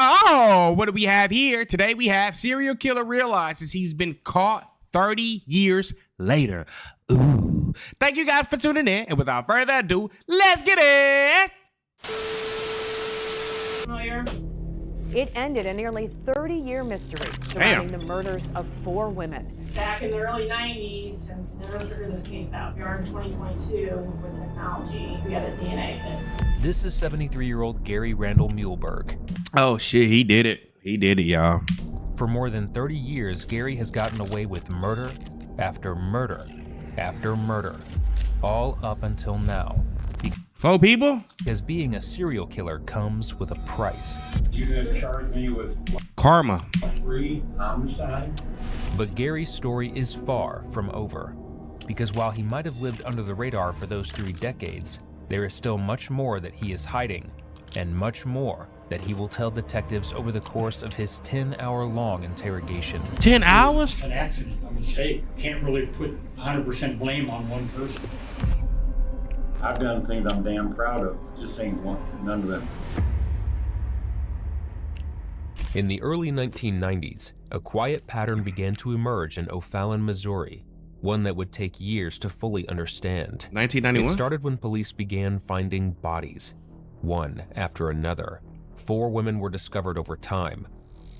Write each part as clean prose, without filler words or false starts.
Oh, what do we have here? Today we have serial killer realizes he's been caught 30 years later. Ooh. Thank you guys for tuning in. And without further ado, let's get it. Familiar? It ended a nearly 30-year mystery surrounding the murders of 4 women. Back in the early 90s, and never figured this case out. We are in 2022 with technology. We got a DNA hit. This is 73-year-old Gary Randall Muehlberg. Oh, shit. He did it. He did it, y'all. For more than 30 years, Gary has gotten away with murder after murder after murder, all up until now. 4 people? Because being a serial killer comes with a price. You gonna charge me with Karma. 3 homicide? But Gary's story is far from over. Because while he might have lived under the radar for those 3 decades, there is still much more that he is hiding, and much more that he will tell detectives over the course of his 10-hour-long interrogation. 10 hours? An accident, a mistake. Can't really put 100% blame on one person. I've done things I'm damn proud of. Just ain't one, none of them. In the early 1990s, a quiet pattern began to emerge in O'Fallon, Missouri, one that would take years to fully understand. 1991? It started when police began finding bodies, one after another. 4 women were discovered over time: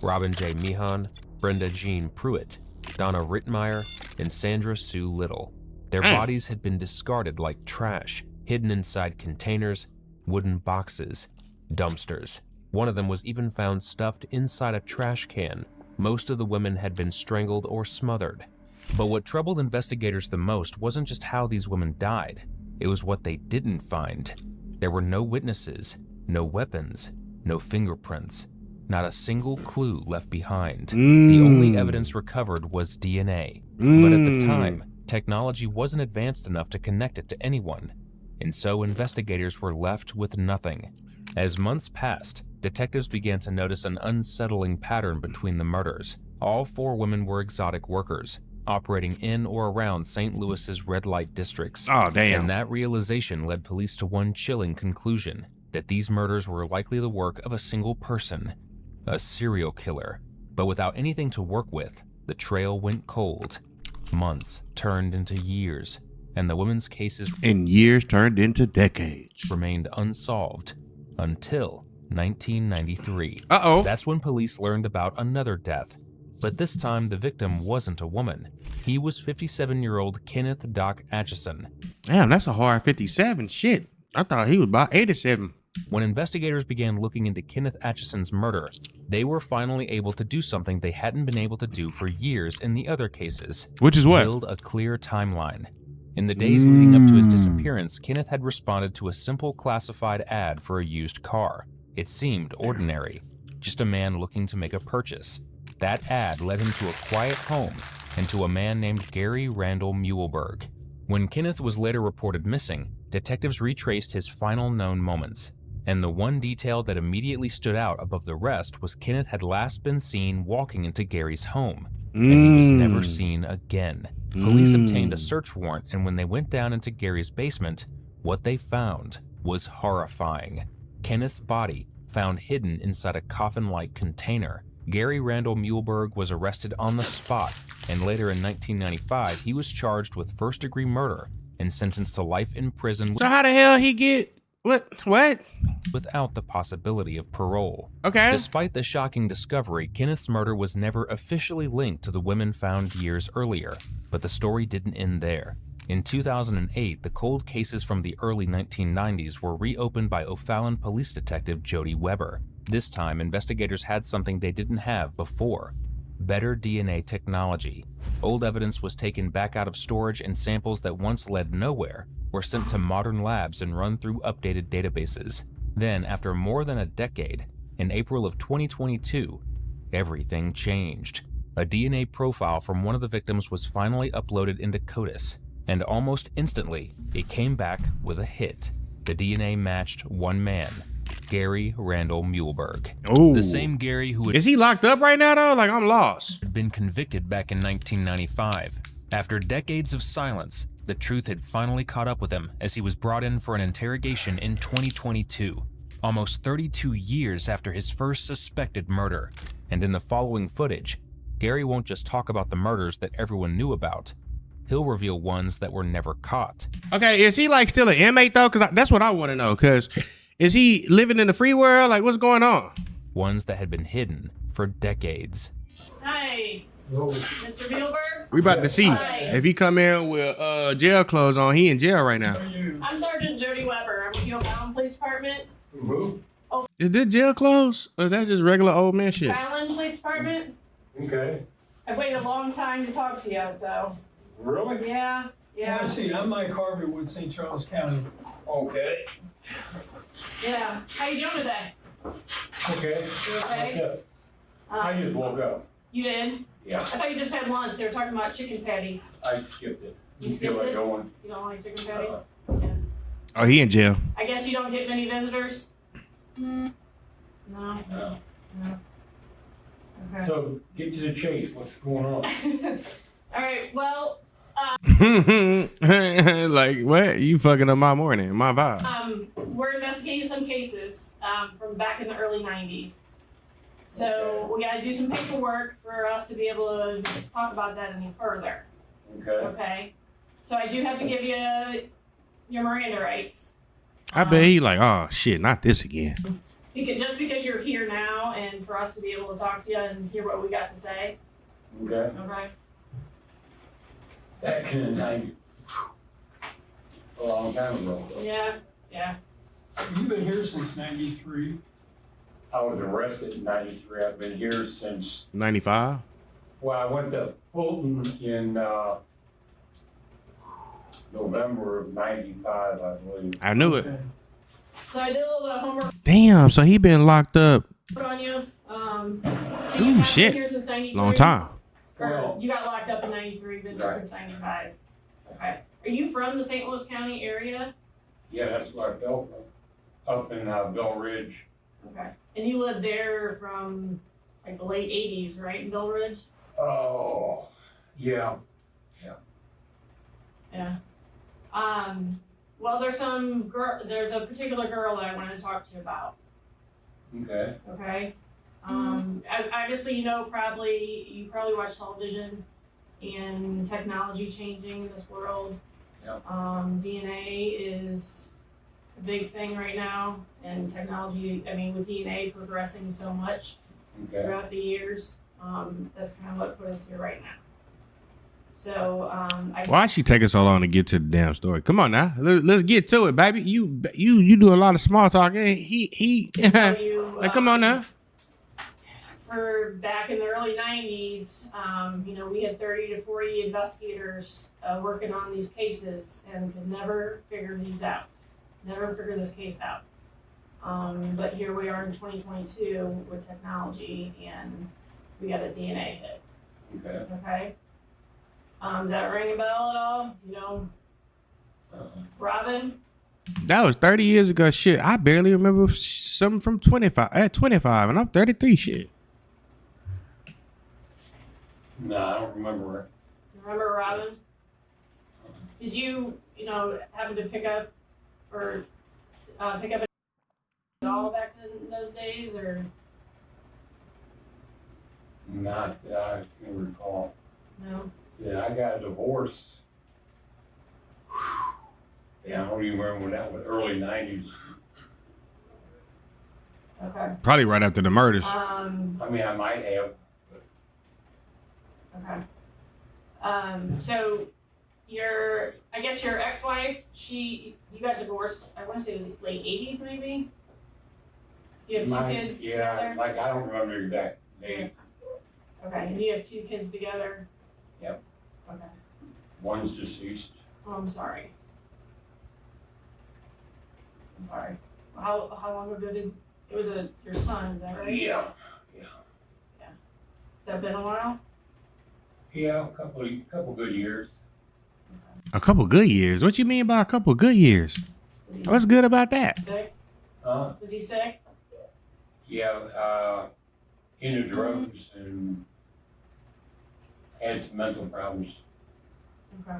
Robin J. Meehan, Brenda Jean Pruitt, Donna Rittmeyer, and Sandra Sue Little. Their bodies had been discarded like trash, hidden inside containers, wooden boxes, dumpsters. One of them was even found stuffed inside a trash can. Most of the women had been strangled or smothered. But what troubled investigators the most wasn't just how these women died, it was what they didn't find. There were no witnesses, no weapons, no fingerprints, not a single clue left behind. The only evidence recovered was DNA. But at the time, technology wasn't advanced enough to connect it to anyone, and so investigators were left with nothing. As months passed, detectives began to notice an unsettling pattern between the murders. All 4 women were exotic workers, operating in or around St. Louis's red light districts. Oh, damn. And that realization led police to one chilling conclusion: that these murders were likely the work of a single person, a serial killer. But without anything to work with, the trail went cold. Months turned into years, and the women's cases And years turned into decades. remained unsolved until 1993. Uh-oh. That's when police learned about another death. But this time, the victim wasn't a woman. He was 57-year-old Kenneth Doc Atchison. Damn, that's a hard 57. Shit. I thought he was about 87. When investigators began looking into Kenneth Atchison's murder, they were finally able to do something they hadn't been able to do for years in the other cases. Which is what? Build a clear timeline. In the days leading up to his disappearance, Kenneth had responded to a simple classified ad for a used car. It seemed ordinary, just a man looking to make a purchase. That ad led him to a quiet home and to a man named Gary Randall Muehlberg. When Kenneth was later reported missing, detectives retraced his final known moments. And the one detail that immediately stood out above the rest was Kenneth had last been seen walking into Gary's home, and he was never seen again. Police obtained a search warrant, and when they went down into Gary's basement, what they found was horrifying. Kenneth's body, found hidden inside a coffin-like container. Gary Randall Muehlberg was arrested on the spot, and later in 1995, he was charged with first-degree murder and sentenced to life in prison So how the hell he get... What? without the possibility of parole. Okay. Despite the shocking discovery, Kenneth's murder was never officially linked to the women found years earlier, but the story didn't end there. In 2008, the cold cases from the early 1990s were reopened by O'Fallon police detective Jody Weber. This time, investigators had something they didn't have before: better DNA technology. Old evidence was taken back out of storage, and samples that once led nowhere were sent to modern labs and run through updated databases. Then, after more than a decade, in April of 2022, everything changed. A DNA profile from one of the victims was finally uploaded into CODIS, and almost instantly, it came back with a hit. The DNA matched one man, Gary Randall Muehlberg. Oh. The same Gary who Is he locked up right now, though? Like, I'm lost. had been convicted back in 1995. After decades of silence, the truth had finally caught up with him as he was brought in for an interrogation in 2022. almost 32 years after his first suspected murder. And in the following footage, Gary won't just talk about the murders that everyone knew about. He'll reveal ones that were never caught. Okay, is he like still an inmate though? Because that's what I want to know. Because is he living in the free world? Like, what's going on? Ones that had been hidden for decades. Hi, Mr. Bielberg. We about to see Hi. if he come in with jail clothes on. He in jail right now. I'm Sergeant Jody Weber. I'm with the O'Fallon Police Department. Who? Is this jail clothes or that's just regular old man shit? Fallon Police Department. Okay. I've waited a long time to talk to you, so Really? yeah. Yeah, see, I'm Mike Harvey with St. Charles County. Okay. Yeah. How you doing today? Okay. You okay? I just woke up. You did? Yeah. I thought you just had lunch. They were talking about chicken patties. I skipped it. You You feel skipped like it? going? You don't like chicken patties? Yeah. Oh, he in jail. I guess you don't get many visitors? No. No. No. Okay. So get to the chase. What's going on? All right. Well, Like, what? You fucking up my morning, my vibe. we're investigating some cases from back in the early 90s. So we got to do some paperwork for us to be able to talk about that any further. Okay. Okay. So I do have to give you your Miranda rights. I bet he like, oh shit, not this again. Just because you're here now and for us to be able to talk to you and hear what we got to say. Okay. Okay. Back in the 90s. A long time ago. Yeah. Yeah. You've been here since '93. I was arrested in 93. I've been here since, 95. well, I went to Fulton in November of 95, I believe. I knew it. Okay. So I did a little bit of homework Damn, so he been locked up on you. So you Ooh, have been shit. here since 93? long time. Or Well- you got locked up in 93, been here Right. since 95. Okay. Are you from the St. Louis County area? Yeah, that's where I fell from. Up in Bell Ridge. Okay. And you lived there from like the late 80s, right, in Bell Ridge? Oh, yeah. Yeah. Well, there's a particular girl that I wanted to talk to you about. Okay. Okay. Obviously, you probably watch television and technology changing in this world. Yep. DNA is a big thing right now, and technology, I mean, with DNA progressing so much Okay. throughout the years, that's kind of what put us here right now. So, Why she taking so long to get to the damn story? Come on now, let's get to it, baby. You do a lot of small talk. He. tell you, Like, come on now. For back in the early 90s, we had 30 to 40 investigators working on these cases and could never figure these out. Never figure this case out. But here we are in 2022 with technology and we got a DNA hit. Okay. Okay? Does that ring a bell at all? You know, Robin? That was 30 years ago. Shit, I barely remember something from 25. At 25, and I'm 33. Shit. No, I don't remember it. Remember Robin? Did you happen to pick up at all back in those days, or Not that I can recall. no? Yeah, I got a divorce. Yeah, I don't even remember when that was. Early 90s. Okay. Probably right after the murders. I mean, I might have. Okay. So I guess your ex-wife, you got divorced, I want to say it was late 80s maybe? You have two kids Yeah, together? like I don't remember the exact date. Okay, and you have two kids together? Yep. Okay. One's deceased. Oh, I'm sorry. How long ago it was your son, is that right? Yeah. Has that been a while? Yeah, a couple good years. A couple good years. What you mean by a couple good years? Was he What's good about that? sick? Huh? Was he sick? Yeah, into drugs and had some mental problems. Okay.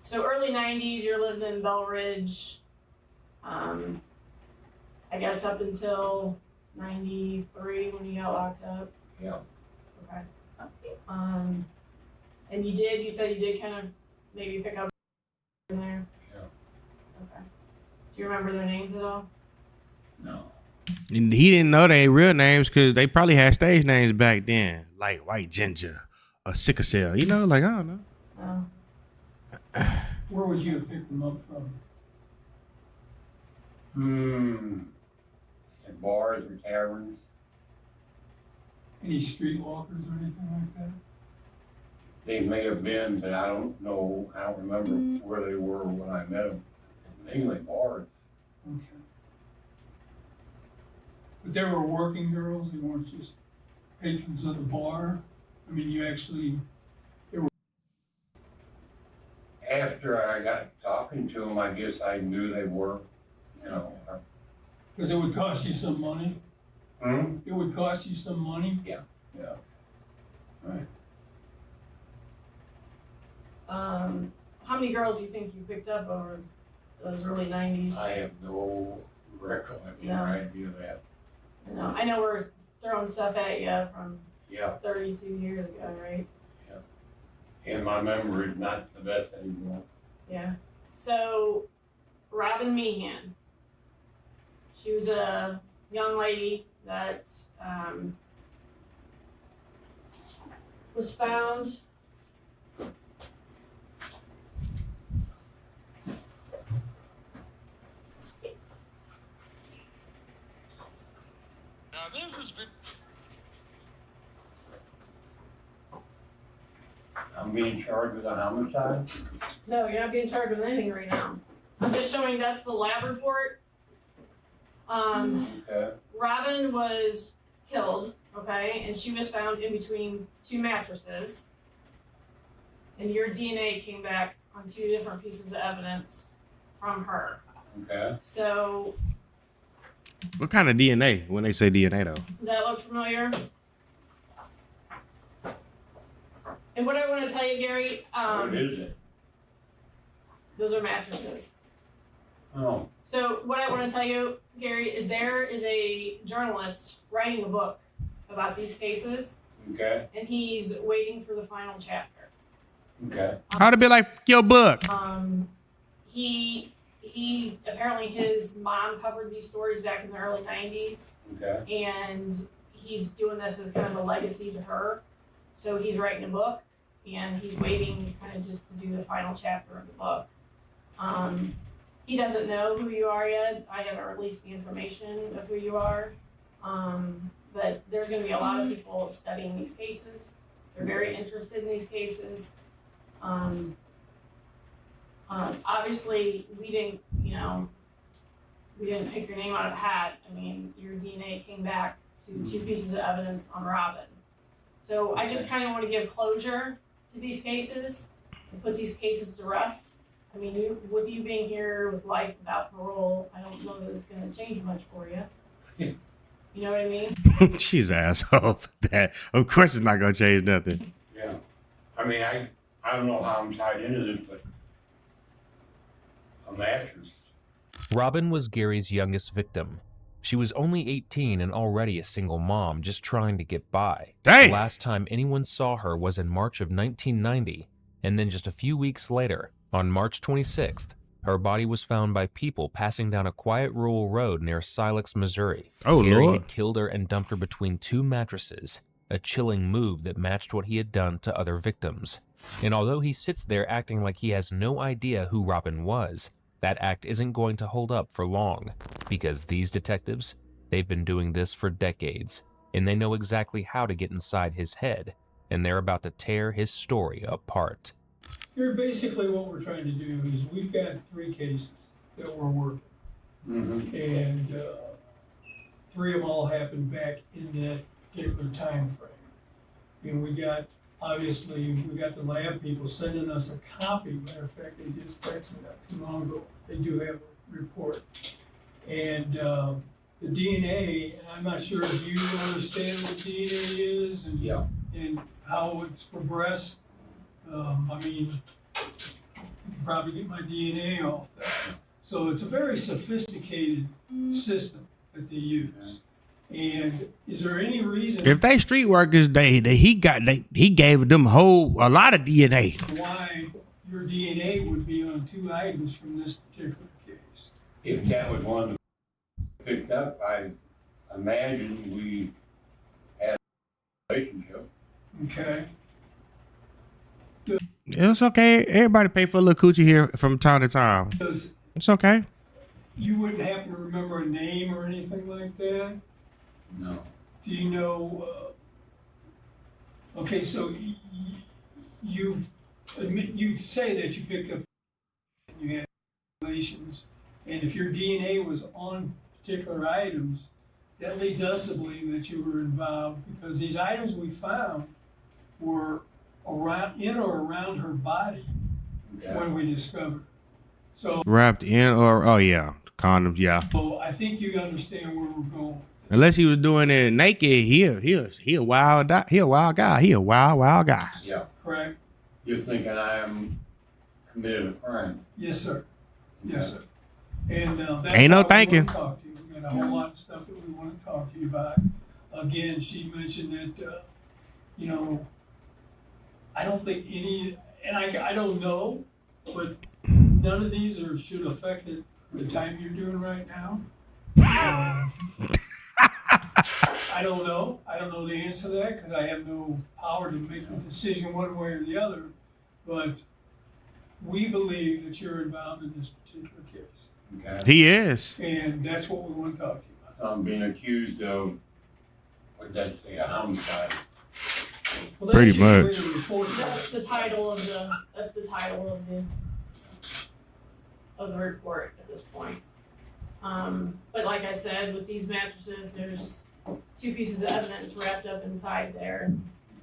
So early 90s, you're living in Bell Ridge. I guess up until 93 when you got locked up. Yeah. Okay. And you said you did kind of maybe pick up in there? Yeah. Okay. Do you remember their names at all? No. And he didn't know their real names because they probably had stage names back then, like White Ginger or Sickle Cell. You know, like I don't know. No. Where would you have picked them up from? At bars or taverns. Any streetwalkers or anything like that? They may have been, but I don't know. I don't remember where they were when I met them. Mainly bars. Okay. But they were working girls, they weren't just patrons of the bar? I mean, you actually, After I got talking to them, I guess I knew they were, you know. because it would cost you some money? Hmm? It would cost you some money? Yeah. Yeah. Right. How many girls do you think you picked up over those early 90s? I have no recollection No. or idea of that. I know we're throwing stuff at you from Yeah. 32 years ago, right? And my memory is not the best anymore. Yeah. So, Robin Meehan. She was a young lady that was found. Now this has been. I'm being charged with a homicide. No, you're not being charged with anything right now. I'm just showing that's the lab report. Okay. Robin was killed, okay, and she was found in between two mattresses. And your DNA came back on two different pieces of evidence from her. Okay. So, What kind of DNA? When they say DNA, though. does that look familiar? And what I want to tell you, Gary, What is it? those are mattresses. Oh. So what I want to tell you, Gary, is there is a journalist writing a book about these cases, Okay. and he's waiting for the final chapter. Okay. How'd it be like your book? He apparently his mom covered these stories back in the early 90s, Okay. and he's doing this as kind of a legacy to her. So he's writing a book, and he's waiting kind of just to do the final chapter of the book. He doesn't know who you are yet. I haven't released the information of who you are. But there's going to be a lot of people studying these cases. They're very interested in these cases. Obviously, we didn't pick your name out of a hat. I mean, your DNA came back to two pieces of evidence on Robin. So I just kind of want to give closure to these cases and put these cases to rest. I mean, with you being here with life without parole, I don't know that it's going to change much for you. Yeah. You know what I mean? She's an asshole for that. Of course, it's not gonna change nothing. Yeah. I mean, I don't know how I'm tied into this, but a mattress. Robin was Gary's youngest victim. She was only 18 and already a single mom, just trying to get by. Dang. The last time anyone saw her was in March of 1990, and then just a few weeks later, on March 26th, her body was found by people passing down a quiet rural road near Silex, Missouri. Oh, Gary Lord. had killed her and dumped her between two mattresses, a chilling move that matched what he had done to other victims. And although he sits there acting like he has no idea who Robin was, that act isn't going to hold up for long, because these detectives, they've been doing this for decades, and they know exactly how to get inside his head, and they're about to tear his story apart. Here, basically what we're trying to do is we've got 3 cases that we're working. Mm-hmm. And 3 of them all happened back in that particular time frame. And we got the lab people sending us a copy. Matter of fact, they just texted me not too long ago. They do have a report. And the DNA, and I'm not sure if you understand what DNA is and, Yeah. and how it's progressed. I mean, you can probably get my DNA off that. So it's a very sophisticated system. that they use. And is there any reason If they street workers, he gave them a lot of DNA. why your DNA would be on 2 items from this particular case? If that was one that picked up, I imagine we had a relationship. Okay. It's okay. Everybody pay for a little coochie here from time to time. Because It's okay. you wouldn't happen to remember a name or anything like that? No. Do you know, okay, so you say that you picked up and you had relations, and if your DNA was on particular items, that leads us to believe that you were involved, because these items we found were in or around her body when we discovered. So Wrapped in condoms, yeah. I think you understand where we're going. Unless he was doing it naked, he a wild guy. He a wild guy. Yeah. Correct? Just thinking I am committed a crime. Yes, sir. Yes, sir. And that's Ain't no why we thanking. wanna talk to you. We got a whole lot of stuff that we want to talk to you about. Again, she mentioned that, I don't think any, and I don't know, but none of these should affect the time you're doing right now. I don't know. I don't know the answer to that because I have no power to make a decision one way or the other. But we believe that you're involved in this particular case. Okay. He is. And that's what we want to talk to you about. I'm being accused of, what did that say, a homicide. Well, Pretty that's usually much. the report. That's the title of the report at this point. But like I said, with these mattresses, there's 2 pieces of evidence wrapped up inside there.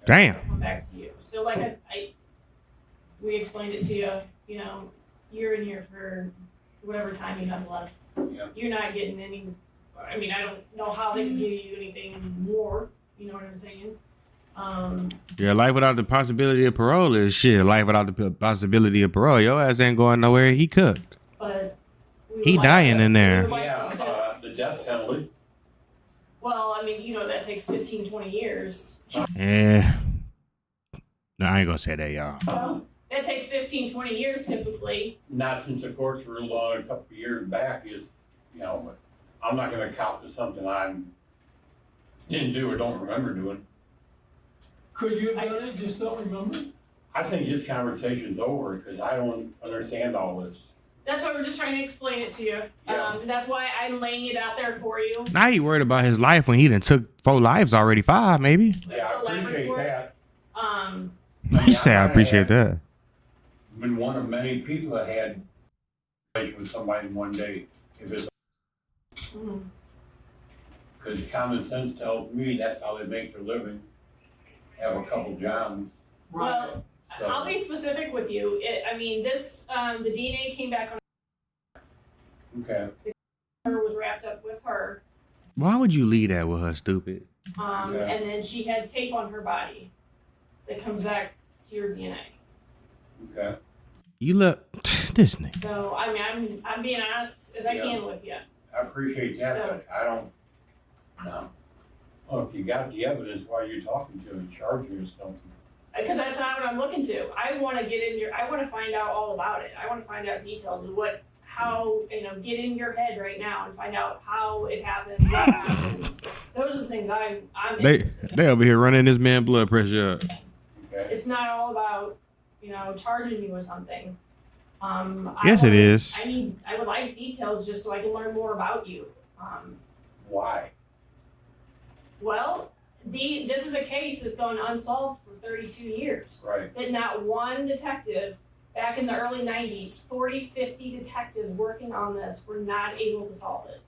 Damn. I'll come back to you. So like we explained it to you, you're in here for whatever time you have left. Yeah. You're not getting any, I don't know how they can give you anything more, you know what I'm saying? Yeah, life without the possibility of parole is shit. Life without the possibility of parole, your ass ain't going nowhere. He cooked. But we would He like dying to- in there. we would like to Yeah, still- the death penalty. Well, that takes 15, 20 years. Yeah. No, I ain't gonna say that, y'all. Well, that takes 15, 20 years typically. Not since the courts ruled on a couple of years back is, but I'm not gonna count to something I didn't do or don't remember doing. Could you have done it, just don't remember? I think this conversation's over because I don't understand all this. That's why we're just trying to explain it to you. Yeah. That's why I'm laying it out there for you. Now he worried about his life when he done took 4 lives already, 5 maybe. Yeah, I The lab appreciate report. that. He said, I appreciate that. Been one of many people that had a relationship with somebody in one day. If it's Mhm. because common sense tells me that's how they make their living. Have a couple jobs. Well, So- I'll be specific with you. The DNA came back on Okay. her, was wrapped up with her. Why would you leave that with her, stupid? Yeah. And then she had tape on her body that comes back to your DNA. Okay. You look, this nigga. So, I'm being honest as I Yeah. can with you. I appreciate that, So- but I don't. No. Well, if you got the evidence, why are you talking to him, charging or something? Because that's not what I'm looking to. I want to I want to find out all about it. I want to find out details of get in your head right now and find out how it happened, what happened. Those are the things I'm interested in. They over here running this man blood pressure up. Okay. It's not all about, charging you with something. Yes, it is. I would like details just so I can learn more about you. Why? Well, this is a case that's gone unsolved for 32 years. Right. That not one detective back in the early 90s, 40, 50 detectives working on this were not able to solve it.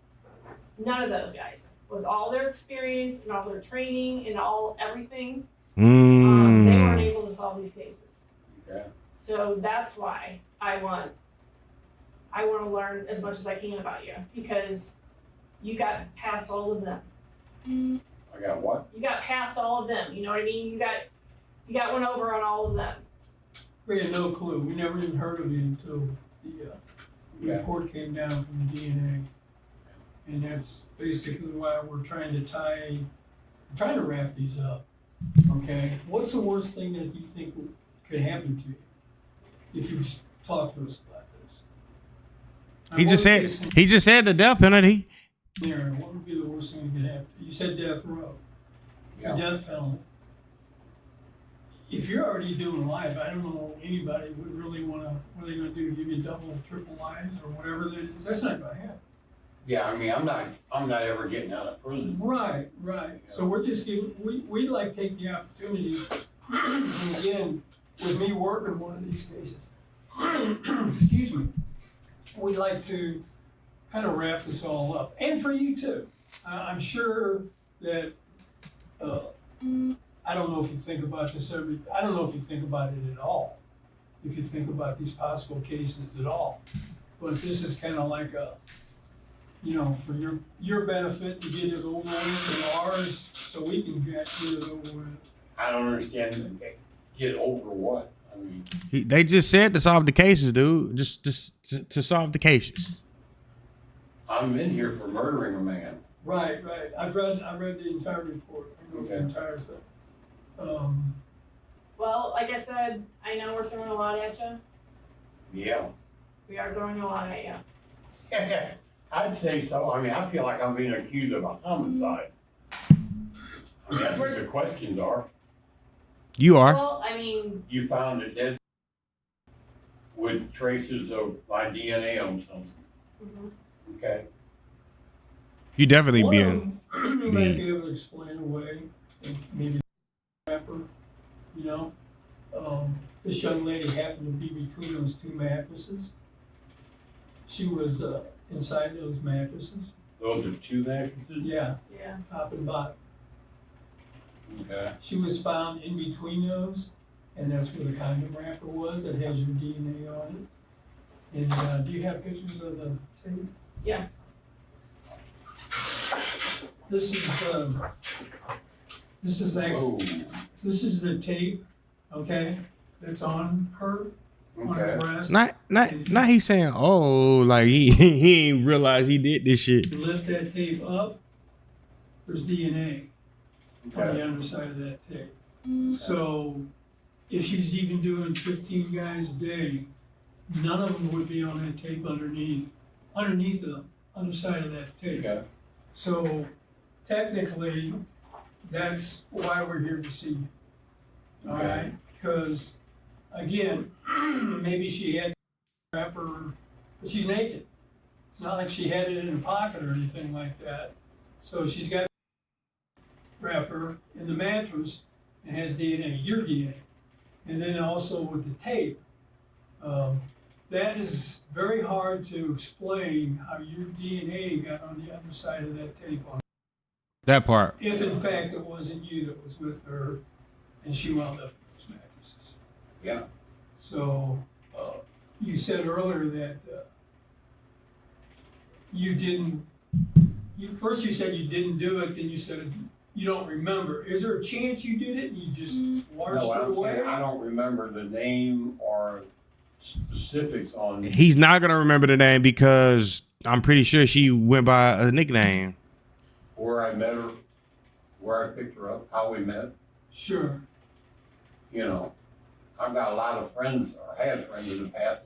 None of those guys. With all their experience and all their training and everything, they weren't able to solve these cases. Okay. So that's why I want to learn as much as I can about you, because you got past all of them. I got what? You got past all of them. You know what I mean? You got one over on all of them. We had no clue. We never even heard of you until the Yeah. report came down from the DNA. And that's basically why we're trying to wrap these up. Okay, what's the worst thing that you think could happen to you if you talk to us about this? He just said the death penalty. There, what would be the worst thing that could happen? You said death row, Yeah. the death penalty. If you're already doing life, I don't know anybody would really want to. What are they going to do? Give you double, triple lives or whatever that is? That's not going to happen. Yeah, I mean, I'm not ever getting out of prison. Right. So we're just giving, we'd like to take the opportunity, and again, with me working one of these cases, excuse me, we'd like to kind of wrap this all up, and for you too. I'm sure that, I don't know if you think about this I don't know if you think about it at all, if you think about these possible cases at all, but this is kind of like a, for your benefit to get it over with and ours, so we can get it over with. I don't understand. Get over what? I mean, They just said to solve the cases, dude. Just to solve the cases. I'm in here for murdering a man. Right. I read the entire report. I know the Okay. entire thing. Well, like I said, I know we're throwing a lot at you. Yeah. We are throwing a lot at you. Yeah, I'd say so. I mean, I feel like I'm being accused of a homicide. I mean, that's what the questions are. You are. Well, I mean, You found it dead with traces of my DNA on something. mhm. Okay. You definitely One of being. them, you might be able to explain away, and maybe rapper, this young lady happened to be between those two mattresses. She was inside those mattresses. Those are two mattresses? Yeah, Yeah. top and bottom. Okay. She was found in between those, and that's where the condom wrapper was that has your DNA on it. And do you have pictures of the tape? Yeah. This is the tape, okay, that's on her, on her Okay. breast. Not he's saying, oh, like he ain't realized he did this shit. You lift that tape up, there's DNA on the Okay. underside of that tape. So if she's even doing 15 guys a day, none of them would be on that tape underneath the underside of that tape. Okay. So technically, that's why we're here to see you. All Okay. right? Because again, maybe she had wrapper, but she's naked. It's not like she had it in a pocket or anything like that. So she's got wrapper in the mattress and has DNA, your DNA. And then also with the tape, that is very hard to explain how your DNA got on the underside of that tape. That part. If in fact it wasn't you that was with her and she wound up in those mattresses. Yeah. So, you said earlier that first you said you didn't do it, then you said you don't remember. Is there a chance you did it and you just washed No, it I'm away? saying I don't remember the name or specifics on. He's not gonna remember the name because I'm pretty sure she went by a nickname. Where I met her, where I picked her up, how we met. Sure. I've got a lot of friends, or had friends in the past.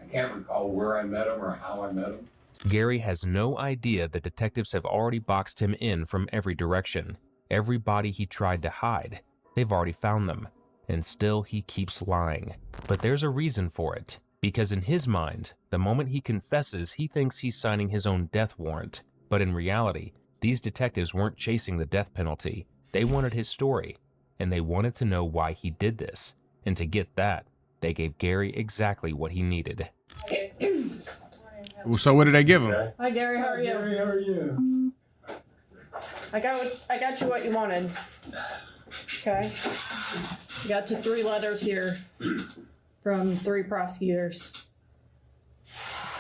I can't recall where I met them or how I met them. Gary has no idea that detectives have already boxed him in from every direction. Every body he tried to hide, they've already found them. And still he keeps lying. But there's a reason for it. Because in his mind, the moment he confesses, he thinks he's signing his own death warrant. But in reality, these detectives weren't chasing the death penalty. They wanted his story. And they wanted to know why he did this. And to get that, they gave Gary exactly what he needed. So what did they give him? Okay. Hi Gary, how are you? Gary, how are you? I got you what you wanted. Okay. I got you 3 letters here from 3 prosecutors.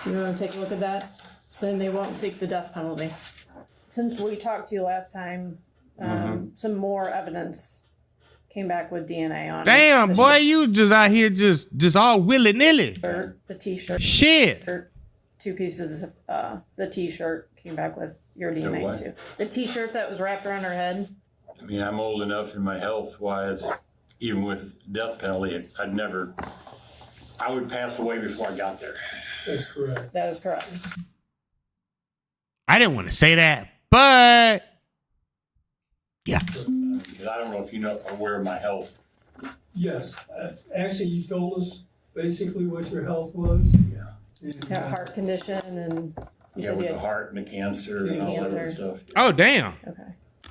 You want to take a look at that? Then they won't seek the death penalty. Since we talked to you last time, some more evidence came back with DNA on it. Damn, The boy, you just out here just all willy nilly. shirt, the t-shirt, Shit. two pieces of the T-shirt came back with your DNA what? too. The T-shirt that was wrapped around her head. I mean, I'm old enough in my health wise, even with death penalty, I would pass away before I got there. That's correct. That is correct. I didn't want to say that, but yeah. Because I don't know if you know aware of my health. Yes, actually, you told us basically what your health was. Yeah. And, You have a heart condition, and you Yeah, said with you the had. heart and the cancer and all that other Cancer. stuff. Oh, damn. Okay.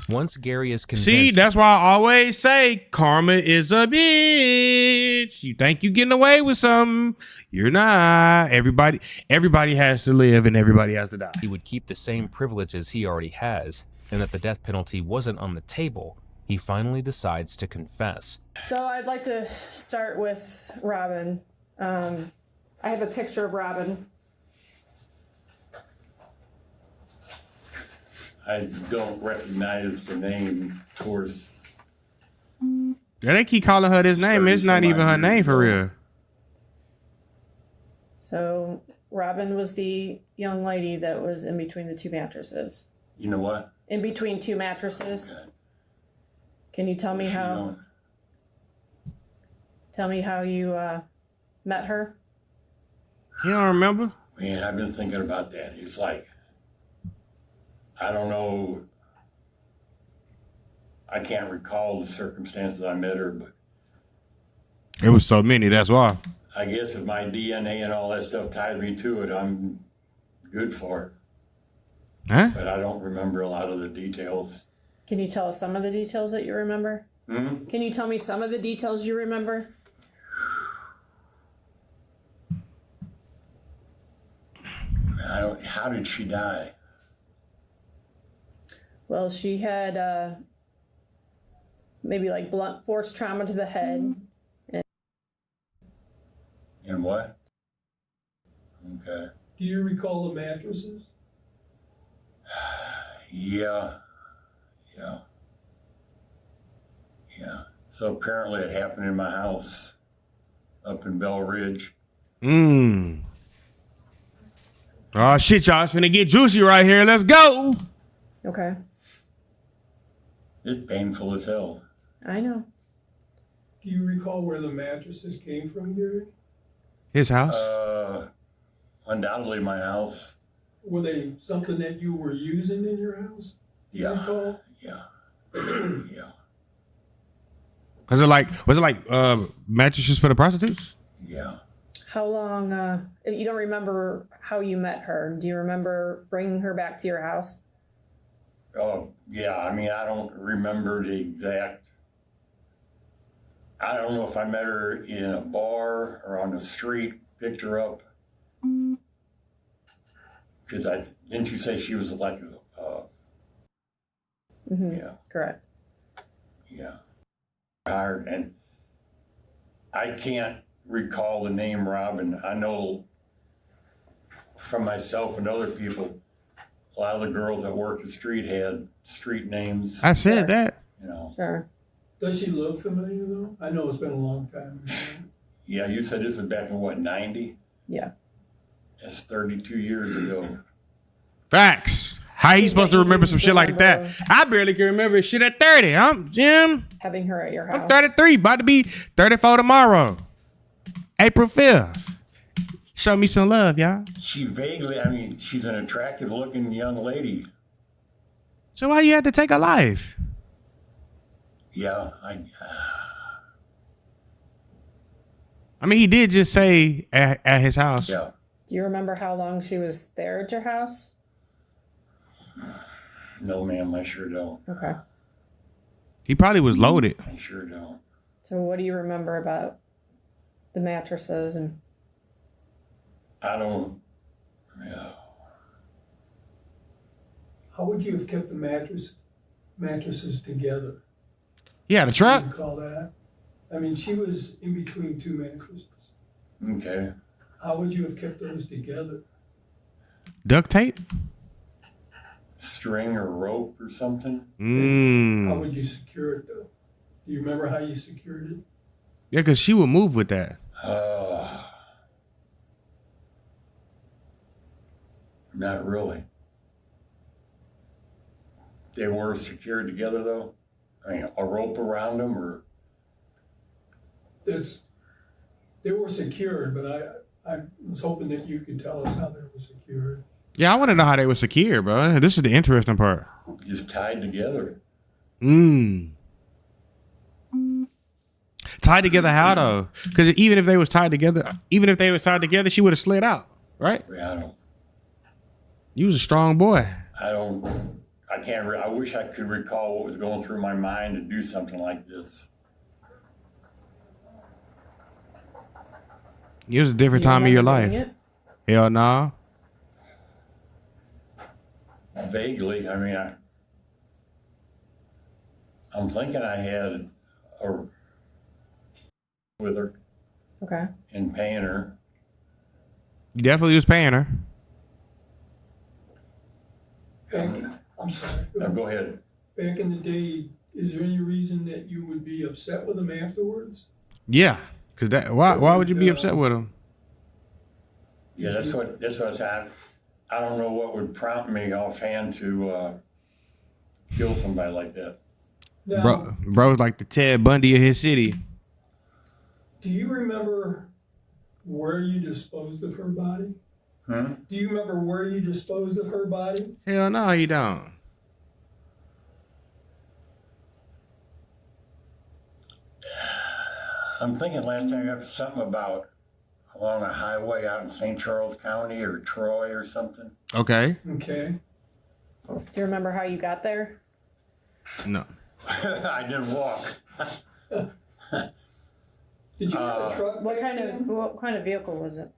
Once Gary is convinced See, that's why I always say karma is a bitch. You think you're getting away with something. You're not. Everybody has to live and everybody has to die. he would keep the same privileges he already has, and that the death penalty wasn't on the table, he finally decides to confess. So I'd like to start with Robin. I have a picture of Robin. I don't recognize the name, of course. Yeah, they keep calling her this name. It's not even her name for real. So Robin was the young lady that was in between the two mattresses. You know what? In between two mattresses. Okay. Can you tell me She how? don't- Tell me how you met her. You don't remember? Man, I've been thinking about that. It's like, I don't know. I can't recall the circumstances I met her, but It was so many, that's why. I guess if my DNA and all that stuff ties me to it, I'm good for it. Huh? But I don't remember a lot of the details. Can you tell us some of the details that you remember? Hmm? Can you tell me some of the details you remember? How did she die? Well, she had maybe like blunt force trauma to the head. And what? Okay. do you recall the mattresses? Yeah. So apparently it happened in my house up in Bell Ridge. Oh, shit, y'all. It's finna get juicy right here. Let's go. Okay. It's painful as hell. I know. Do you recall where the mattresses came from, Gary? His house? Undoubtedly my house. Were they something that you were using in your house? Do you Yeah. recall? Yeah. Yeah. Was it like mattresses for the prostitutes? Yeah. How long, if you don't remember how you met her, do you remember bringing her back to your house? Oh, yeah. I mean, I don't remember the exact. I don't know if I met her in a bar or on the street, picked her up. Because didn't you say she was like yeah, Correct. yeah. Hired, and I can't recall the name Robin. I know from myself and other people, a lot of the girls that worked the street had street names. I said that. You know. Sure. Does she look familiar though? I know it's been a long time. Yeah, you said this was back in what, 90? Yeah. That's 32 years ago. Facts. How he supposed to remember some shit like that? I barely can remember shit at 30. I'm Jim. Having her at your house. I'm 33. About to be 34 tomorrow. April 5th. Show me some love, y'all. She vaguely, I mean, she's an attractive looking young lady. So why you had to take a life? Yeah, I mean, he did just say at his house. yeah. Do you remember how long she was there at your house? No, ma'am, I sure don't. Okay. He probably was loaded. I sure don't. So what do you remember about the mattresses and I don't, yeah. How would you have kept the mattresses together? Yeah, the Do truck. you recall that? I mean, she was in between two mattresses. Okay. How would you have kept those together? Duct tape. String or rope or something? How Mm. would you secure it though? Do you remember how you secured it? Yeah, because she would move with that. Not really. They were secured together though? I mean, a rope around them or? They were secured, but I was hoping that you could tell us how they were secured. Yeah, I want to know how they were secure, bro. This is the interesting part. Just tied together. Tied together how though? Because even if they was tied together, she would have slid out, right? I You was a strong boy. I wish I could recall what was going through my mind to do something like this. It was a different time of your life. Hell no. Vaguely, I mean, I'm thinking I had with her Okay. and paying her. You definitely was paying her. I'm sorry. Now go ahead. Back in the day, is there any reason that you would be upset with them afterwards? Yeah. Cause why would you be upset with him? Yeah, that's what I said. I don't know what would prompt me offhand to kill somebody like that. Now, Bro's like the Ted Bundy of his city. do you remember where you disposed of her body? Hmm? Do you remember where you disposed of her body? Hell no, he don't. I'm thinking last time I got something about along a highway out in St. Charles County or Troy or something. Okay. Okay. Do you remember how you got there? No. I didn't walk. Did you have a truck? What back kind then? of vehicle was it?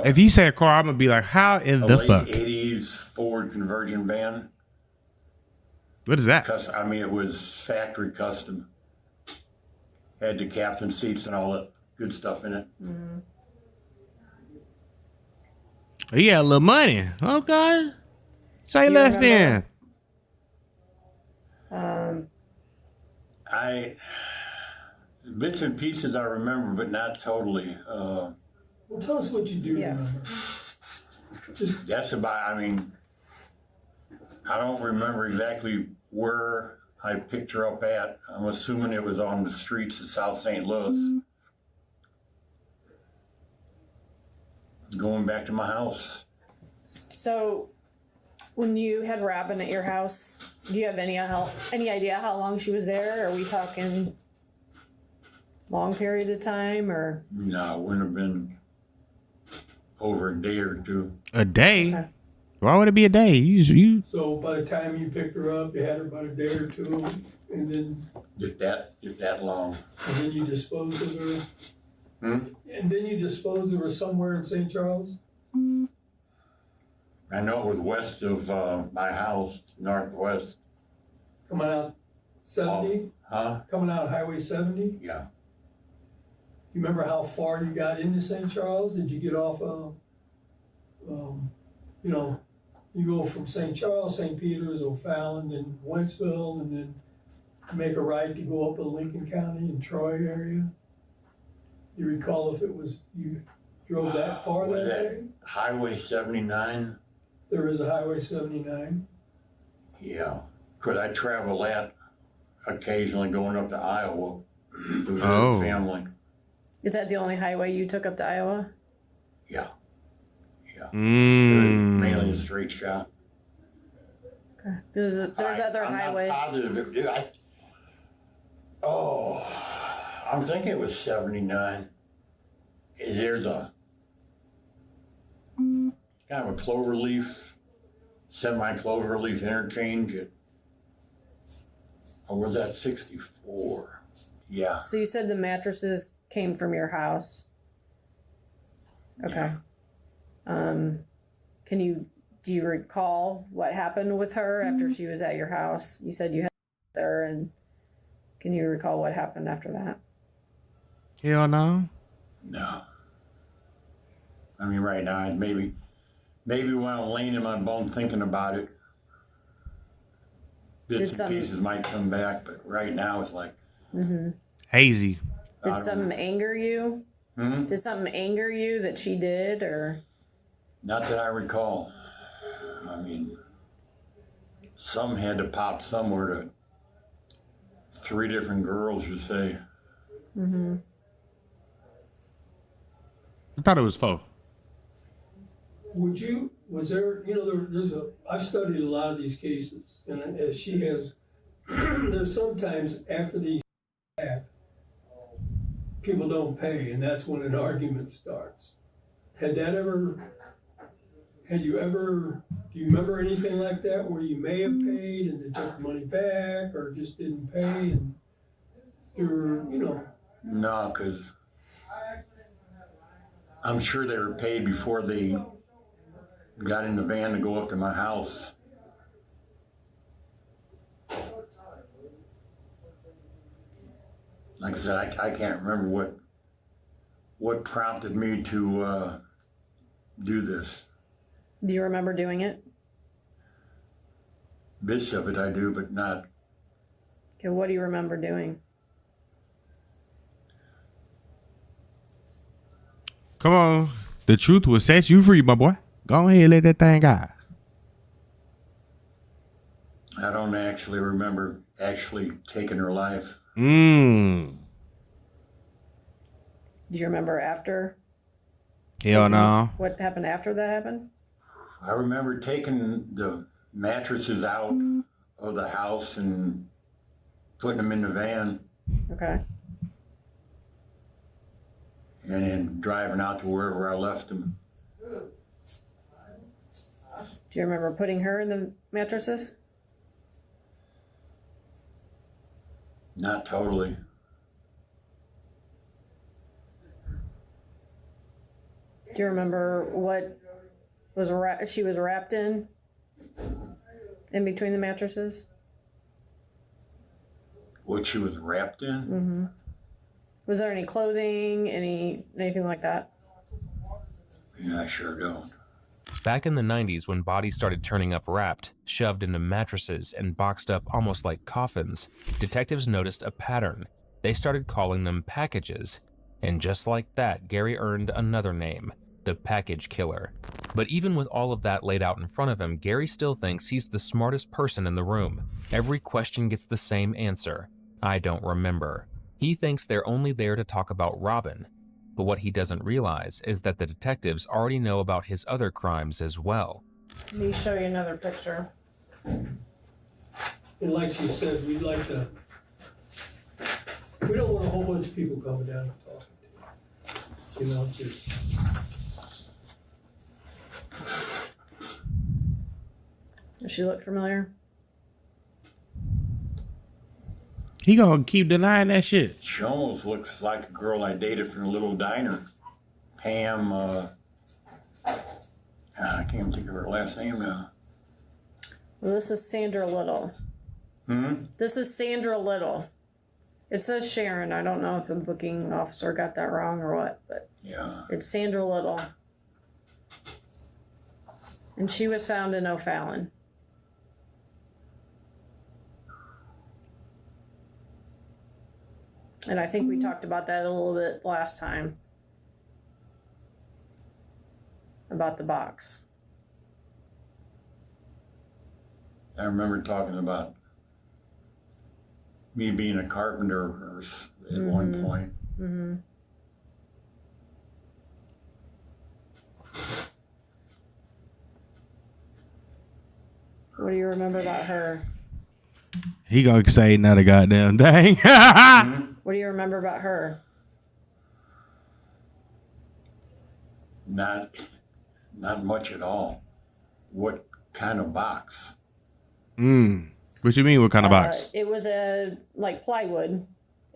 If you say a car, I'm gonna be like, how in a the late fuck? 80s Ford conversion van. What is that? I mean, it was factory custom. Had the captain seats and all that good stuff in it. He had a little money. Okay. Say You less remember? then. Bits and pieces I remember, but not totally. Well, tell us what you do Yeah. remember. Just That's about, I mean, I don't remember exactly where I picked her up at. I'm assuming it was on the streets of South St. Louis. Going back to my house. So, when you had Robin at your house, do you have any idea how long she was there? Are we talking long period of time, or? No, it wouldn't have been over a day or two. A day? Okay. Why would it be a day? You so by the time you picked her up, you had her about a day or two, and then If that long. you disposed of her. Hmm? And then you disposed of her somewhere in St. Charles. I know it was west of my house, northwest. Coming out 70, Huh? coming out Highway 70. Yeah. You remember how far you got into St. Charles? Did you get off you go from St. Charles, St. Peter's, O'Fallon, then Wentzville, and then make a right to go up to Lincoln County and Troy area? You recall if it was, you drove that far Was that that day? Highway 79? There is a Highway 79. Yeah. Could I travel that occasionally going up to Iowa to visit Oh. family? Is that the only highway you took up to Iowa? Yeah. Mm. Mainly a straight shot. There's other I'm highways. not positive. I'm thinking it was 79. There's a kind of a cloverleaf, semi-cloverleaf interchange or was that 64? Yeah. So you said the mattresses came from your house. Okay. Do you recall what happened with her after she was at your house? You said you had her, and can you recall what happened after that? Hell no. No. I mean, right now, maybe when I'm laying in my bunk thinking about it, bits and pieces might come back, but right now it's like, Hazy. Did something anger you? Hmm? Did something anger you that she did, or? Not that I recall. I mean, some had to pop somewhere to 3 different girls, you say. Mm-hmm. I thought it was 4. Was there, I've studied a lot of these cases, and as she has, there's sometimes after these happen, people don't pay, and that's when an argument starts. Do you remember anything like that where you may have paid and they took the money back or just didn't pay and through, No, because I'm sure they were paid before they got in the van to go up to my house. Like I said, I can't remember what prompted me to do this. Do you remember doing it? Bits of it I do, but not. Okay, what do you remember doing? Come on. The truth will set you free, my boy. Go ahead and let that thing out. I don't actually remember actually taking her life. Do you remember after? Hell no. What happened after that happened? I remember taking the mattresses out of the house and putting them in the van Okay. and then driving out to wherever I left them. Do you remember putting her in the mattresses? Not totally. Do you remember what she was wrapped in between the mattresses? What she was wrapped in? Mm-hmm. Was there any clothing, anything like that? Yeah, I sure don't. Back in the 90s, when bodies started turning up wrapped, shoved into mattresses, and boxed up almost like coffins, detectives noticed a pattern. They started calling them packages. And just like that, Gary earned another name, the Package Killer. But even with all of that laid out in front of him, Gary still thinks he's the smartest person in the room. Every question gets the same answer: I don't remember. He thinks they're only there to talk about Robin. But what he doesn't realize is that the detectives already know about his other crimes as well. Let me show you another picture. And like she said, we don't want a whole bunch of people coming down and talking to us. Does she look familiar? He gonna keep denying that shit. She almost looks like a girl I dated from a little diner. Pam, I can't even think of her last name now. Well, this is Sandra Little. This is Sandra Little. It says Sharon. I don't know if the booking officer got that wrong or what, but Yeah. it's Sandra Little. And she was found in O'Fallon. And I think we talked about that a little bit last time. About the box. I remember talking about me being a carpenter at one point. Mm-hmm. What do you remember about her? He gonna say not a goddamn thing. What do you remember about her? Not much at all. What kind of box? What you mean? What kind of box? It was like plywood.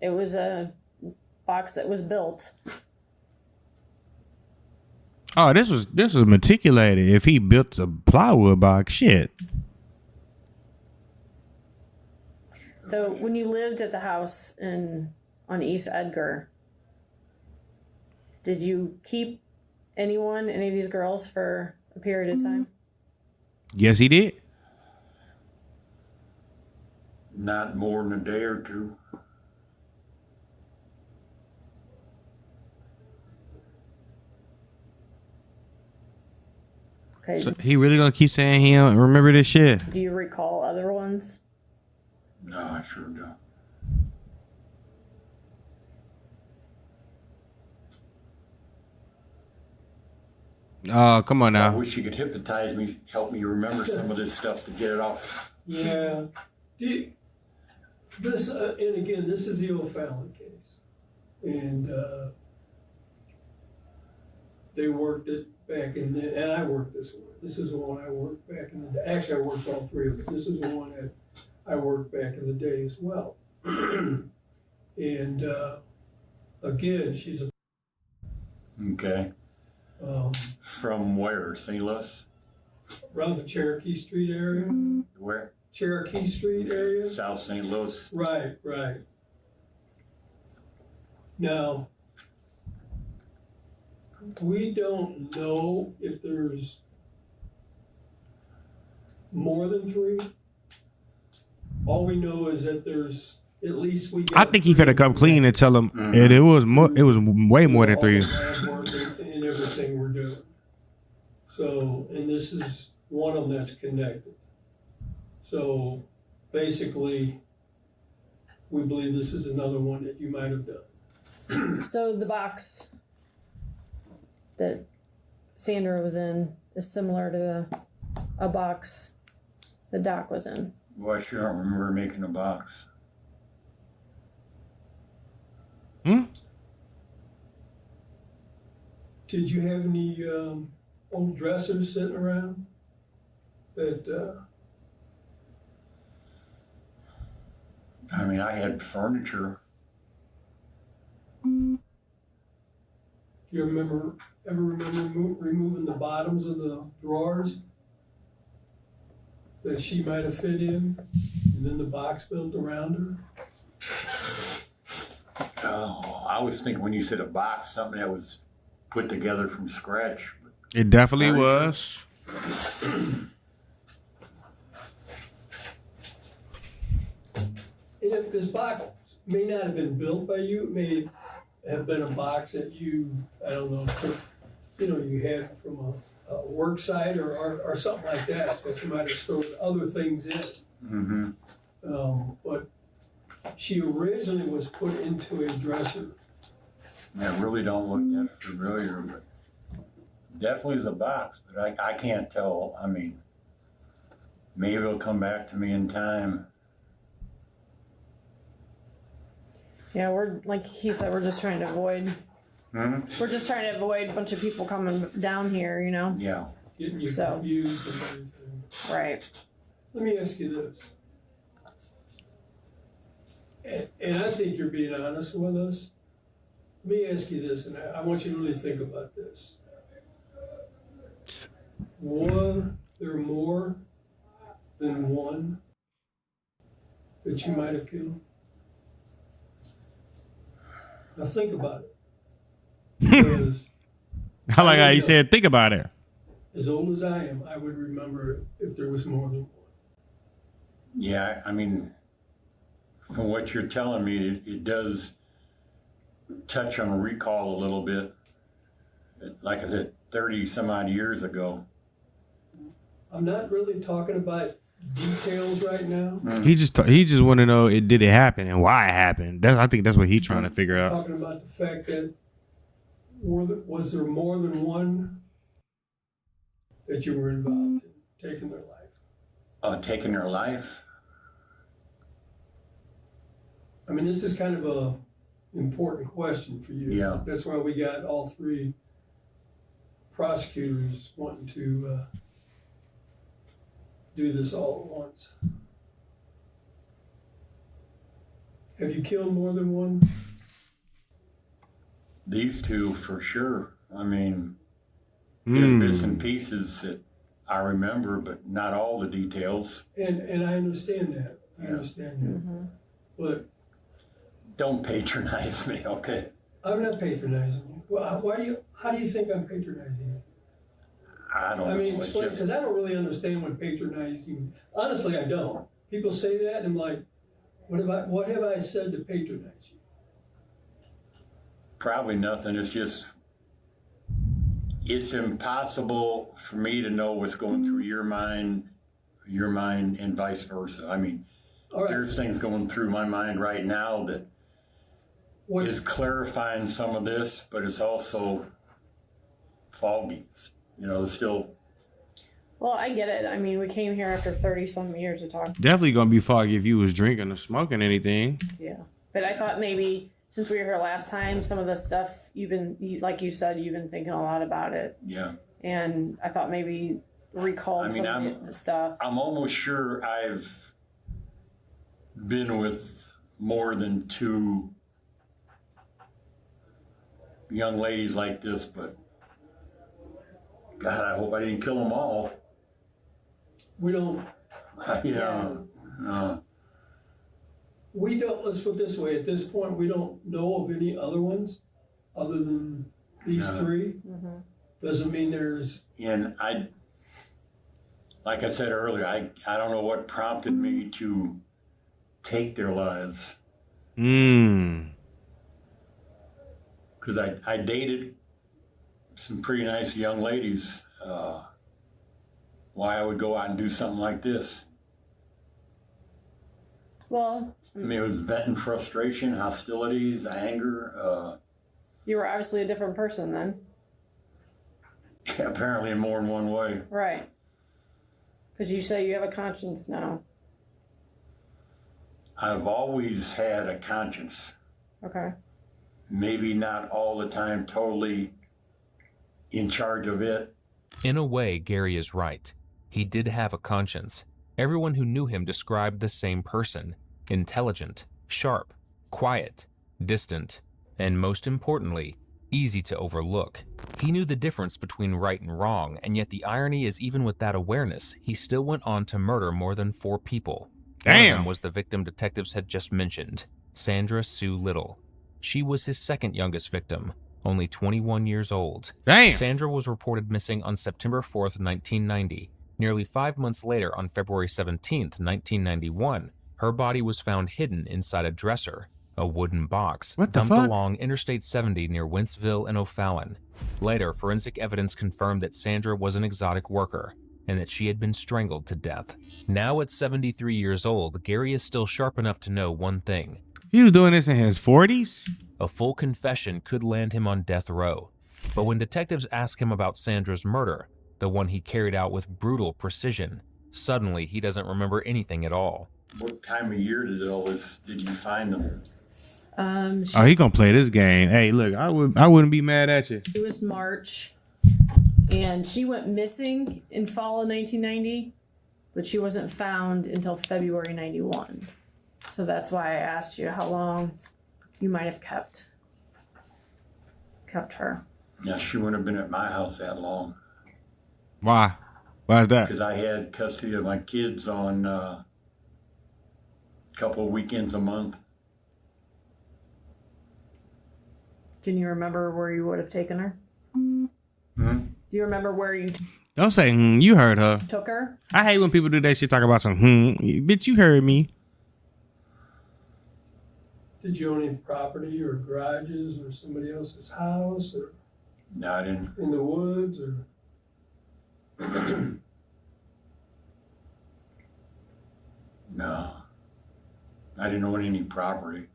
It was a box that was built. Oh, this was meticulated. If he built a plywood box, shit. So when you lived at the house on East Edgar, did you keep any of these girls for a period of time? Yes, he did. Not more than a day or two. Okay. So he really gonna keep saying he don't remember this shit? Do you recall other ones? No, I sure don't. Oh, come on I now. wish you could hypnotize me, help me remember some of this stuff to get it off. Yeah. This, and again, this is the O'Fallon case. And they worked it back in the, and I worked this one. This is the one I worked back in the day. Actually, I worked all three of them. This is the one that I worked back in the day as well. And again, she's a, Okay. um, From where? St. Louis? around the Cherokee Street area. Where? Cherokee Street area. South St. Louis. Right, right. Now, we don't know if there's more than three. All we know is that there's at least we. I think he finna come clean and tell him it was more. It was way more than 3. All the lab work and everything we're doing. So, and this is one of them that's connected. So, basically, we believe this is another one that you might have done. So the box that Sandra was in is similar to a box that Doc was in. Well, I sure don't remember making a box. Did you have any old dressers sitting around that? I mean, I had furniture. Do you remember removing the bottoms of the drawers that she might have fit in, and then the box built around her? Oh, I was thinking when you said a box, something that was put together from scratch. It definitely was. And if this box may not have been built by you, it may have been a box that you, I don't know, you had from a work site or something like that you might have stored other things in. Mm-hmm. But she originally was put into a dresser. I really don't look that familiar, but definitely is a box, but I can't tell. I mean, maybe it'll come back to me in time. Yeah, we're like he said, we're just trying to avoid. We're just trying to avoid a bunch of people coming down here, you know. Yeah. Getting you So. confused and everything. Right. Let me ask you this. And I think you're being honest with us. Let me ask you this, and I want you to really think about this. Was there more than one that you might have killed? Now think about it. Because I like how you said, think about it. as old as I am, I would remember if there was more than one. Yeah, I mean, from what you're telling me, it does touch on recall a little bit. Like I said, 30 some odd years ago. I'm not really talking about details right now. He just want to know did it happen and why it happened. I think that's what he's trying to figure I'm out. talking about the fact that was there more than one that you were involved in taking their life? Taking their life? I mean, this is kind of a important question for you. Yeah. That's why we got all three prosecutors wanting to do this all at once. Have you killed more than one? These two for sure. I mean, there's bits and pieces that I remember, but not all the details. And I understand that. I Yeah. understand that. But Don't patronize me, okay? I'm not patronizing you. Well, how do you think I'm patronizing you? I don't I mean, know. It's explain, just, because I don't really understand what patronizing. Honestly, I don't. People say that, and I'm like, what have I said to patronize you? probably nothing. It's just it's impossible for me to know what's going through your mind, and vice versa. I mean, All right, there's things going through my mind right now that what's, is clarifying some of this, but it's also foggy. You know, it's still, Well, I get it. I mean, we came here after 30-some years to talk. Definitely gonna be foggy if you was drinking or smoking anything. Yeah. But I thought maybe since we were here last time, some of the stuff like you said, you've been thinking a lot about it. yeah. And I thought maybe recalled I mean, some of the stuff. I'm almost sure I've been with more than 2 young ladies like this, but God, I hope I didn't kill them all. we don't, we don't, let's put it this way, at this point, we don't know of any other ones other than these No. 3. Mm-hmm. Doesn't mean there's, And like I said earlier, I don't know what prompted me to take their lives. Because I dated some pretty nice young ladies. Why I would go out and do something like this. Well, I mean, it was venting frustration, hostilities, anger. you were obviously a different person then. Apparently in more than one way. Right. Because you say you have a conscience now. I've always had a conscience. Okay. Maybe not all the time totally in charge of it. In a way, Gary is right. He did have a conscience. Everyone who knew him described the same person: intelligent, sharp, quiet, distant, and most importantly, easy to overlook. He knew the difference between right and wrong, and yet the irony is even with that awareness, he still went on to murder more than 4 people. One of them Damn. was the victim detectives had just mentioned, Sandra Sue Little. She was his second youngest victim, only 21 years old. Damn. Sandra was reported missing on September 4th, 1990. Nearly 5 months later, on February 17th, 1991, her body was found hidden inside a dresser, a wooden box, What the dumped fuck? along Interstate 70 near Wentzville and O'Fallon. Later, forensic evidence confirmed that Sandra was an exotic worker and that she had been strangled to death. Now at 73 years old, Gary is still sharp enough to know one thing: He was doing this in his 40s? a full confession could land him on death row. But when detectives ask him about Sandra's murder, the one he carried out with brutal precision, suddenly he doesn't remember anything at all. What time of year did you find them? Oh, he gonna play this game. Hey, look, I wouldn't be mad at you. It was March, and she went missing in fall of 1990, but she wasn't found until February 91. So that's why I asked you how long you might have kept her. Yeah, she wouldn't have been at my house that long. Why? Why is that? Because I had custody of my kids on a couple of weekends a month. Can you remember where you would have taken her? Hmm? Do you remember where you Don't say, you heard her. took her? I hate when people do that shit, talk about some, bitch, you heard me. did you own any property or garages or somebody else's house or No, I didn't. in the woods or? No. I didn't own any property.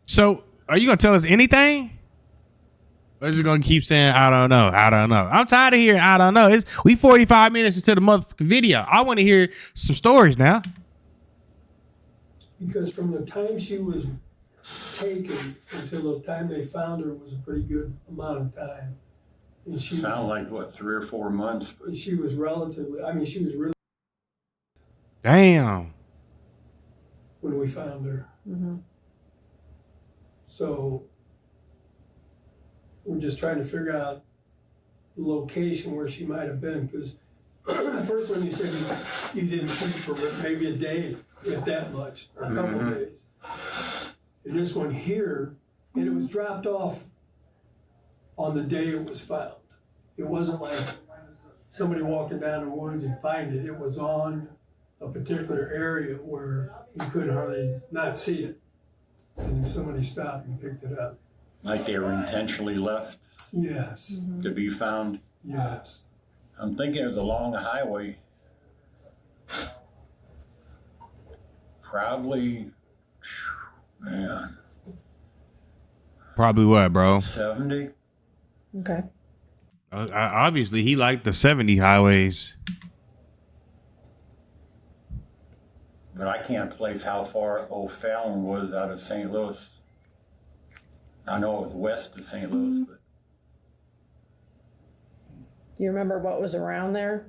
So, are you gonna tell us anything? Or is you gonna keep saying, I don't know, I don't know? I'm tired of hearing, I don't know. We 45 minutes into the motherfucking video. I want to hear some stories now. Because from the time she was taken until the time they found her was a pretty good amount of time. And she, Sound like, what, 3 or 4 months? she was relatively, I mean, she was really, Damn. when we found her. Mm-hmm. So we're just trying to figure out the location where she might have been, because the first one you said you didn't see for maybe a day, if that much, or a couple of days. And this one here, and it was dropped off on the day it was found. It wasn't like somebody walking down the woods and find it. It was on a particular area where you couldn't hardly not see it. And then somebody stopped and picked it up. Like they were intentionally left? Yes, to be found. yes. I'm thinking it was along the highway. Probably, man, Probably what, bro? 70. Okay. Obviously, he liked the 70 highways. But I can't place how far O'Fallon was out of St. Louis. I know it was west of St. Louis, but Do you remember what was around there?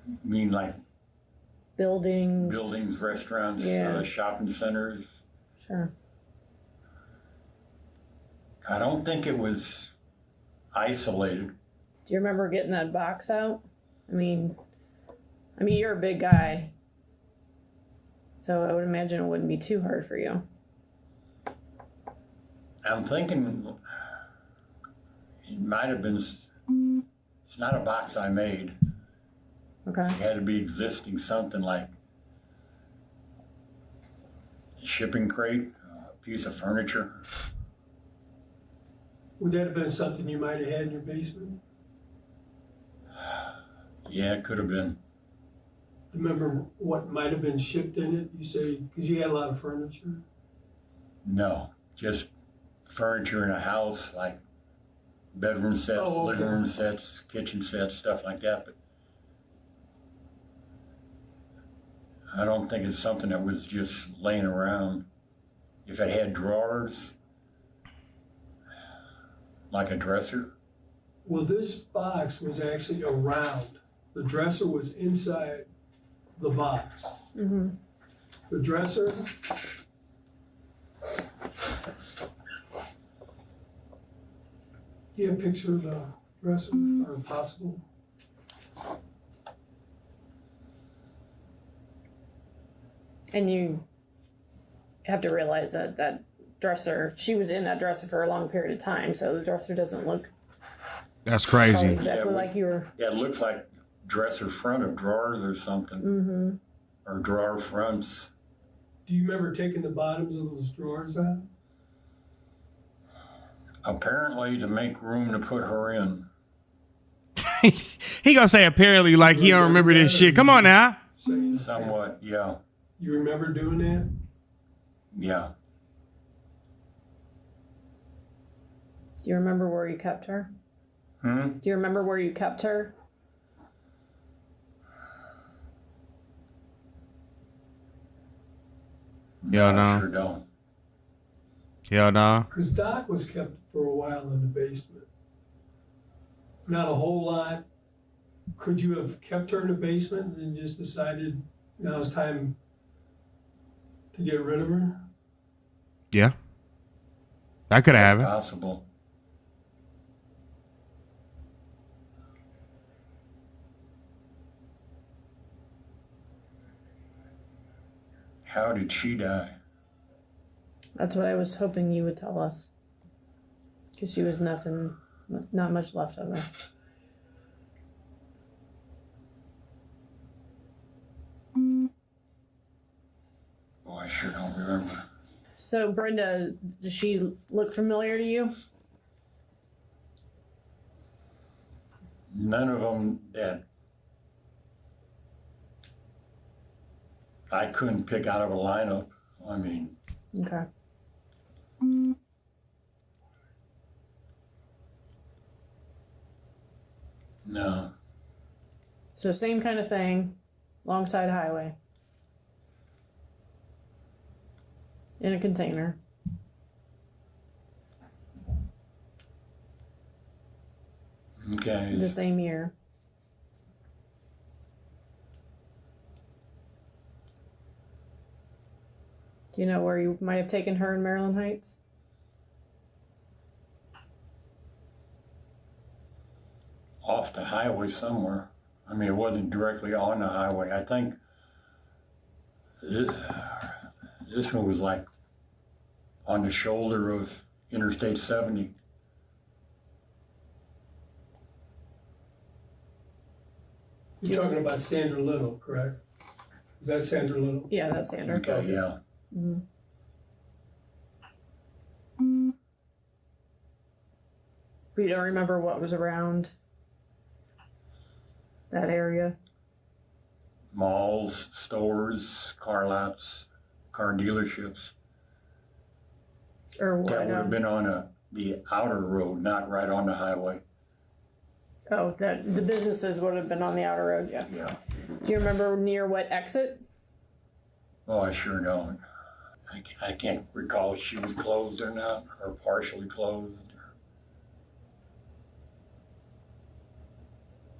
I mean, like Buildings. buildings, restaurants, Yeah. shopping centers. Sure. I don't think it was isolated. Do you remember getting that box out? I mean, you're a big guy, so I would imagine it wouldn't be too hard for you. I'm thinking it might have been, it's not a box I made. Okay. It had to be existing something like a shipping crate, a piece of furniture. Would that have been something you might have had in your basement? Yeah, it could have been. Remember what might have been shipped in it? You say, because you had a lot of furniture. No, just furniture in a house, like bedroom sets, Oh, okay. living room sets, kitchen sets, stuff like that. But I don't think it's something that was just laying around. If it had drawers, like a dresser, Well, this box was actually around. The dresser was inside the box. Mm-hmm. The dresser. Do you have a picture of the dresser or possible? And you have to realize that that dresser, she was in that dresser for a long period of time, so the dresser doesn't look That's probably crazy. exactly Yeah, like you were. yeah, it looks like dresser front of drawers or something, Mm-hmm. or drawer fronts. Do you remember taking the bottoms of those drawers out? Apparently, to make room to put her in. He gonna say apparently like he don't remember this shit. Come on now. Saying Somewhat, yeah, You remember doing that? yeah. Do you remember where you kept her? Hmm? Do you remember where you kept her? Yeah, I no. sure don't. Hell no. Because Doc was kept for a while in the basement. Not a whole lot. Could you have kept her in the basement and then just decided now it's time to get rid of her? Yeah. I could have It's it. possible. How did she die? That's what I was hoping you would tell us. Because she was nothing, not much left of her. Oh, I sure don't remember. So, Brenda, does she look familiar to you? None of them that I couldn't pick out of a lineup. I mean, Okay. no. So, same kind of thing, alongside highway. In a container. Okay. The same year. Do you know where you might have taken her in Maryland Heights? Off the highway somewhere. I mean, it wasn't directly on the highway. I think this one was like on the shoulder of Interstate 70. You're talking about Sandra Little, correct? Is that Sandra Little? Yeah, that's Sandra. Okay, yeah. Mhm. But you don't remember what was around that area? Malls, stores, car lots, car dealerships. Or what? That would have been on the outer road, not right on the highway. Oh, that the businesses would have been on the outer road, yeah. Yeah. Do you remember near what exit? Oh, I sure don't. I can't recall if she was closed or not, or partially closed.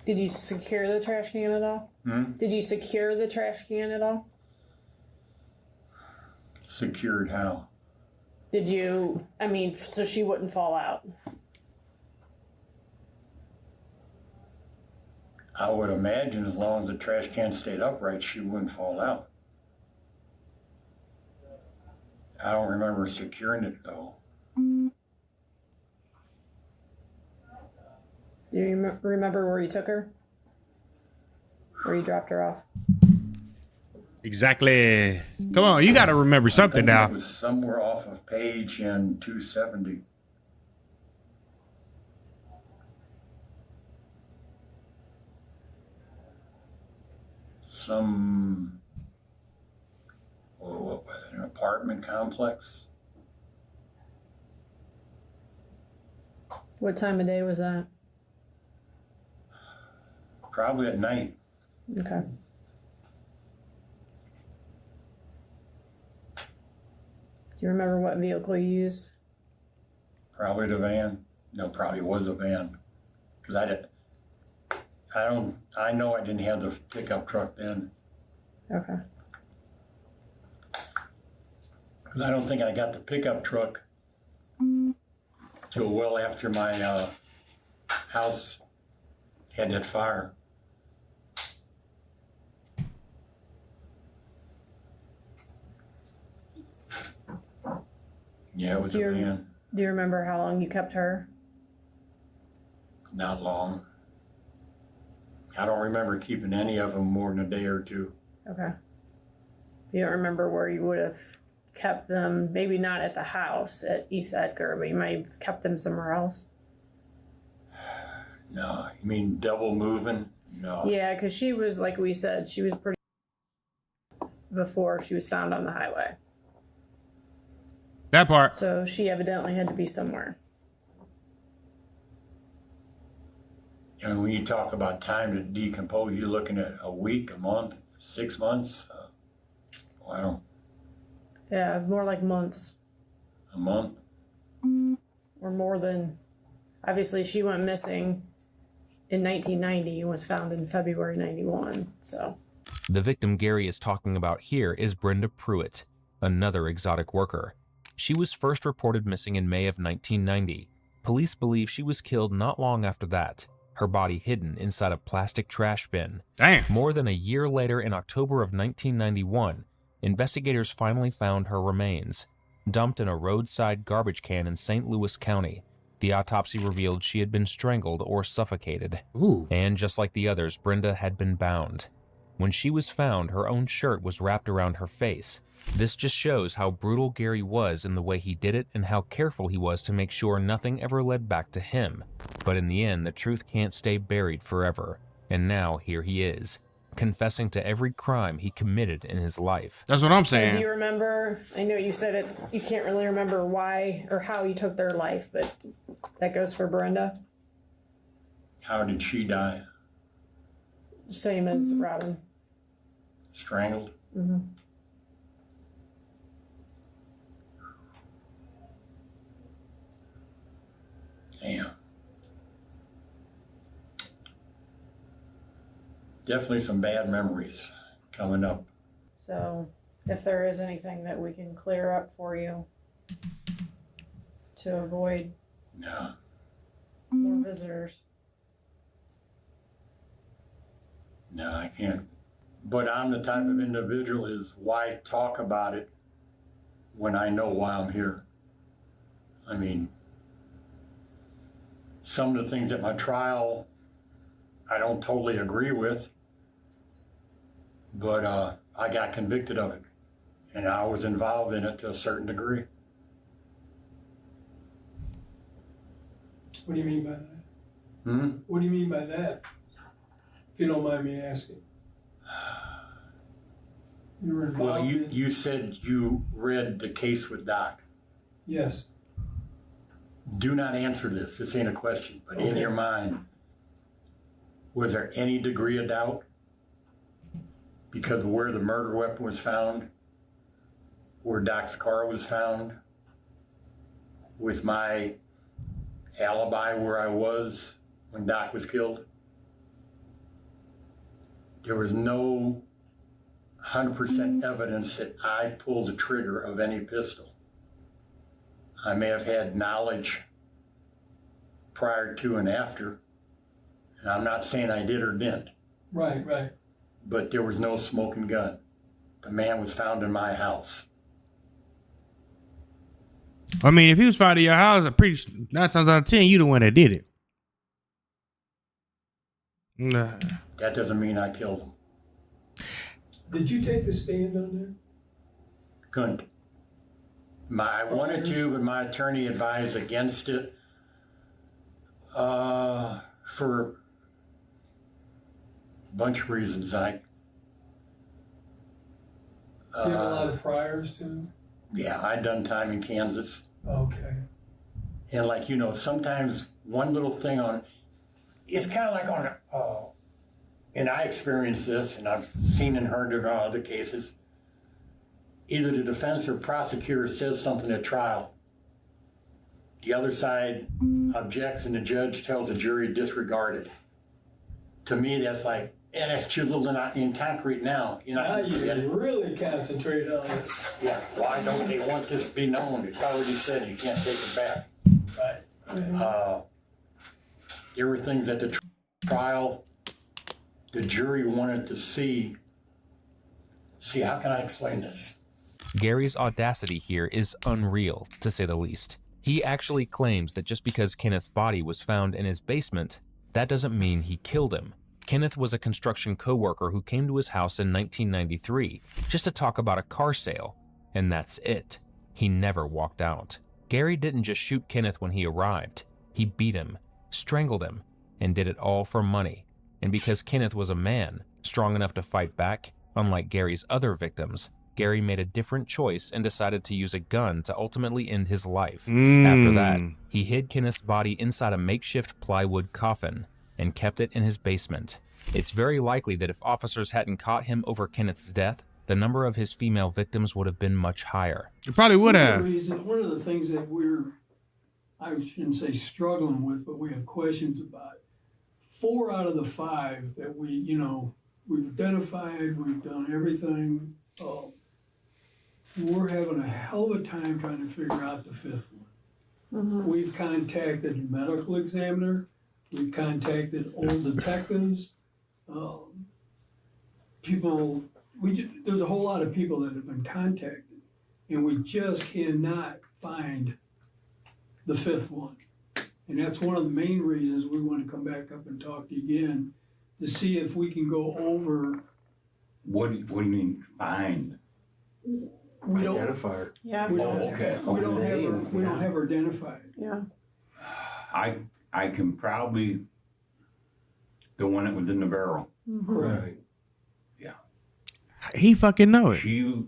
Did you secure the trash can at all? Did you secure the trash can at all? Secured how? Did you, I mean, so she wouldn't fall out? I would imagine as long as the trash can stayed upright, she wouldn't fall out. I don't remember securing it though. Do you remember where you took her? Where you dropped her off? Exactly. Come on, you got to remember something I think now. it was somewhere off of Page and 270. What was it, an apartment complex? What time of day was that? Probably at night. Okay. Do you remember what vehicle you used? Probably the van. No, probably was a van. Cause I know I didn't have the pickup truck then. Okay. Cause I don't think I got the pickup truck till well after my house had that fire. Yeah, it was a Do you- van. Do you remember how long you kept her? Not long. I don't remember keeping any of them more than a day or two. Okay. You don't remember where you would have kept them, maybe not at the house at East Edgar, but you might have kept them somewhere else? No, you mean double moving? No. Yeah, because she was, like we said, she was pretty before she was found on the highway. That part. So she evidently had to be somewhere. And when you talk about time to decompose, you're looking at a week, a month, 6 months. I don't. Yeah, more like months A month. or more than. Obviously, she went missing in 1990 and was found in February 91. So. The victim Gary is talking about here is Brenda Pruitt, another exotic worker. She was first reported missing in May of 1990. Police believe she was killed not long after that, her body hidden inside a plastic trash bin. Damn. More than a year later, in October of 1991, investigators finally found her remains, dumped in a roadside garbage can in St. Louis County. The autopsy revealed she had been strangled or suffocated. Ooh. And just like the others, Brenda had been bound. When she was found, her own shirt was wrapped around her face. This just shows how brutal Gary was in the way he did it and how careful he was to make sure nothing ever led back to him. But in the end, the truth can't stay buried forever. And now here he is, confessing to every crime he committed in his life. That's what I'm Do saying. you remember? I know you said you can't really remember why or how you took their life, but that goes for Brenda. How did she die? Same as Robin. Strangled? Mm-hmm. Damn. Definitely some bad memories coming up. So, if there is anything that we can clear up for you to avoid No. more visitors. No, I can't. But I'm the type of individual is why talk about it when I know why I'm here. I mean, some of the things at my trial I don't totally agree with, But I got convicted of it, and I was involved in it to a certain degree. What do you mean by that? Hmm? What do you mean by that? If you don't mind me asking. You were involved Well, in? you said you read the case with Doc. Yes. Do not answer this. This ain't a question, but in Okay. your mind, was there any degree of doubt? Because of where the murder weapon was found, where Doc's car was found, with my alibi where I was when Doc was killed, there was no 100% evidence that I pulled the trigger of any pistol. I may have had knowledge prior to and after, and I'm not saying I did or didn't, Right, right. but there was no smoking gun. The man was found in my house. I mean, if he was found at your house, I'm pretty sure 9 times out of 10, you the one that did it. Nah. That doesn't mean I killed him. Did you take the stand on that? Couldn't. I wanted to, but my attorney advised against it for a bunch of reasons. Do you have a lot of priors to? Yeah, I'd done time in Kansas. Okay. And like, you know, sometimes one little thing on, it's kind of like on, and I experienced this, and I've seen and heard it on other cases. Either the defense or prosecutor says something at trial. The other side objects, and the judge tells the jury to disregard it. To me, that's like, and that's chiseled in concrete now. You Now know, you can really concentrate on it. yeah. Why don't they want this to be known? It's already said. You can't take it back. Right. There were things at the trial the jury wanted to see. See, how can I explain this? Gary's audacity here is unreal, to say the least. He actually claims that just because Kenneth's body was found in his basement, that doesn't mean he killed him. Kenneth was a construction coworker who came to his house in 1993 just to talk about a car sale, and that's it. He never walked out. Gary didn't just shoot Kenneth when he arrived. He beat him, strangled him, and did it all for money. And because Kenneth was a man, strong enough to fight back, unlike Gary's other victims, Gary made a different choice and decided to use a gun to ultimately end his life. After that, he hid Kenneth's body inside a makeshift plywood coffin and kept it in his basement. It's very likely that if officers hadn't caught him over Kenneth's death, the number of his female victims would have been much higher. You probably would have. One of the things that I shouldn't say struggling with, but we have questions about. 4 out of the 5 that we've identified, we've done everything. We're having a hell of a time trying to figure out the 5th one. We've contacted the medical examiner. We've contacted old detectives. There's a whole lot of people that have been contacted, and we just cannot find the 5th one. And that's one of the main reasons we want to come back up and talk to you again, to see if we can go over. What do you mean find? We don't, Identifier. Yeah. we don't, okay. we don't have her identified. Yeah. I can probably the one that was in the barrel. Correct. He fucking know it. See,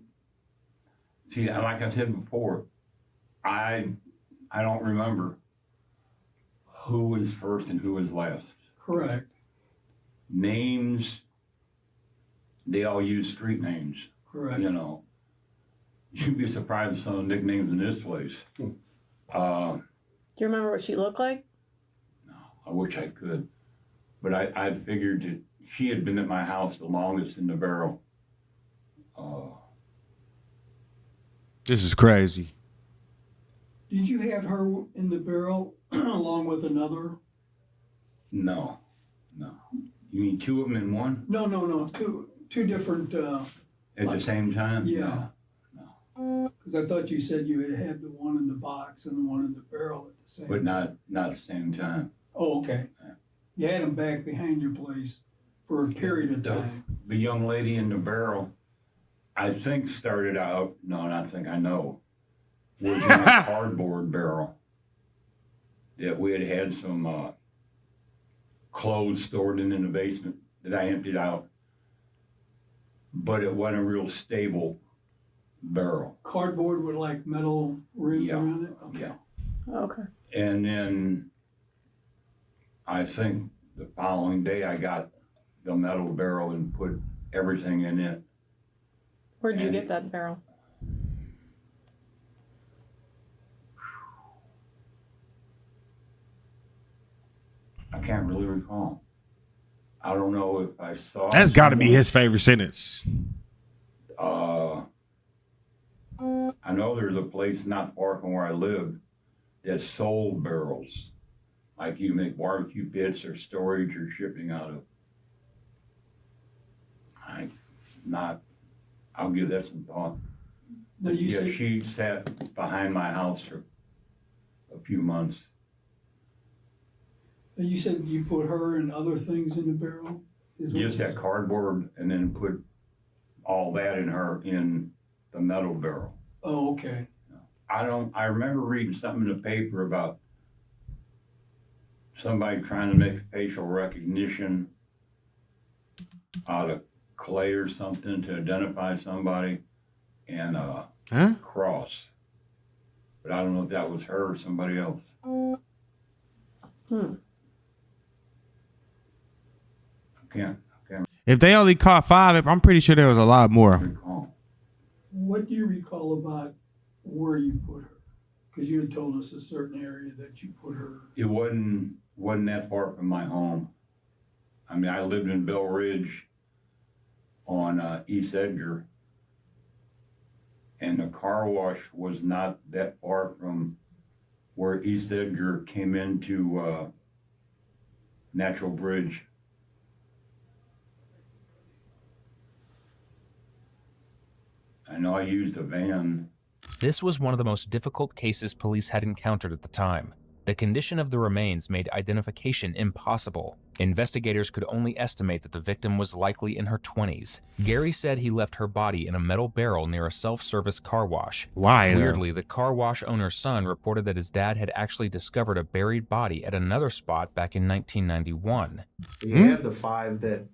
like I said before, I don't remember who was first and who was last. Correct. Names, they all use street names. Correct. You know, you'd be surprised at some of the nicknames in this place. Do you remember what she looked like? No, I wish I could, but I figured that she had been at my house the longest in the barrel. This is crazy. Did you have her in the barrel along with another? No. You mean 2 of them in one No. Two different. at the same time? Yeah. No. Because I thought you said you had the one in the box and the one in the barrel at the same. But not at the same time. Oh, okay. You had them back behind your place for a period of time. the young lady in the barrel, I think started out, no, not think, I know, was in a cardboard barrel that we had some clothes stored in the basement that I emptied out. But it wasn't a real stable barrel. Cardboard with like metal rims Yeah. around it? Okay. Yeah. Okay. And then I think the following day I got the metal barrel and put everything in it. Where'd you And- get that barrel? I can't really recall. I don't know if I saw. That's got to be someone- his favorite sentence. I know there's a place not far from where I lived that sold barrels. Like you make barbecue pits or storage or shipping out of. I'll give that some thought. Now you Yeah, said, she sat behind my house for a few months. you said you put her and other things in the barrel? Is what Just you- that cardboard and then put all that in the metal barrel. Oh, okay. I remember reading something in the paper about somebody trying to make facial recognition out of clay or something to identify somebody and Huh? cross. But I don't know if that was her or somebody else. Hmm. I can't If they only caught 5, I'm pretty sure there was a lot more. recall. What do you recall about where you put her? Because you had told us a certain area that you put her. It wasn't that far from my home. I mean, I lived in Bell Ridge on East Edgar, and the car wash was not that far from where East Edgar came into Natural Bridge. I know I used a van. This was one of the most difficult cases police had encountered at the time. The condition of the remains made identification impossible. Investigators could only estimate that the victim was likely in her 20s. Gary said he left her body in a metal barrel near a self-service car wash. Why? Weirdly, the car wash owner's son reported that his dad had actually discovered a buried body at another spot back in 1991. You have the 5 that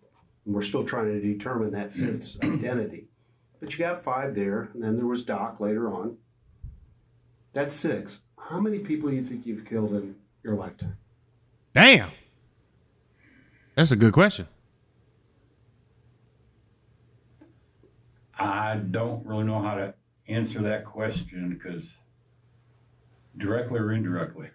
we're still trying to determine that 5th's identity. But you got 5 there, and then there was Doc later on. That's 6. How many people do you think you've killed in your lifetime? Damn. That's a good question. I don't really know how to answer that question because directly or indirectly.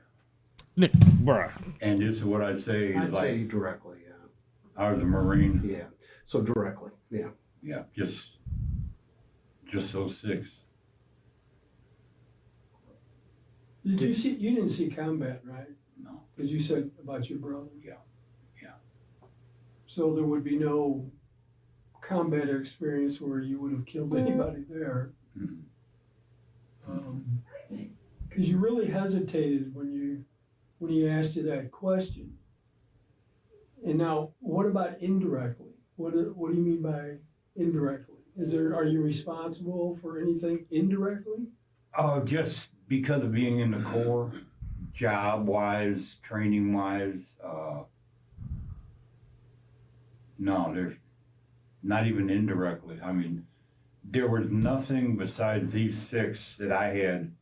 Bruh. And this is what I say is I'd like say directly, yeah. I was a Marine. Yeah. So directly, yeah. Yeah, just those 6. Did you see? You didn't see combat, right? No. Because you said about your brother. Yeah, yeah. So there would be no combat experience where you would have killed anybody there. Mhm. Because you really hesitated when he asked you that question. And now, what about indirectly? What do you mean by indirectly? Are you responsible for anything indirectly? Oh, just because of being in the Corps, job-wise, training-wise, no, there's not even indirectly. I mean, there was nothing besides these 6 that I had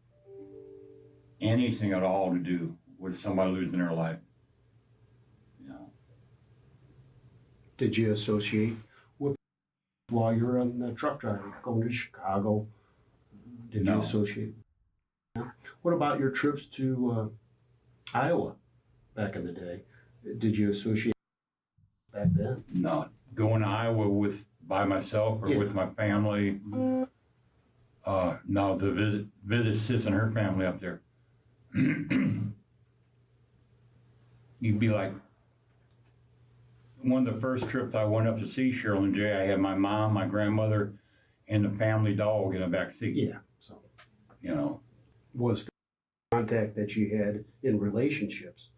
anything at all to do with somebody losing their life. You know, Did you associate with while you were on the truck driver going to Chicago? Did No. you associate? No. What about your trips to Iowa back in the day? Did you associate back then? no, going to Iowa by myself or Yeah. with my family. No, the visit Sis and her family up there. You'd be like, one of the first trips I went up to see Cheryl and Jay, I had my mom, my grandmother, and the family dog in the back seat. Yeah. So You know, was the contact that you had in relationships,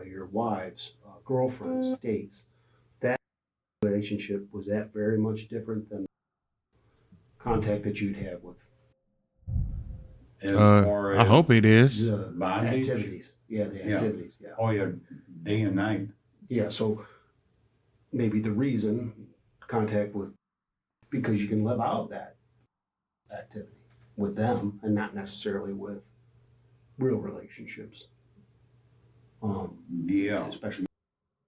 your wives, girlfriends, dates, that relationship, was that very much different than contact that you'd have with As far I as hope it is. the bondage? activities? Yeah, the Yeah. activities, yeah. Oh, yeah, day and night. Yeah, so maybe the reason contact with, because you can live out that activity with them and not necessarily with real relationships. Yeah, Especially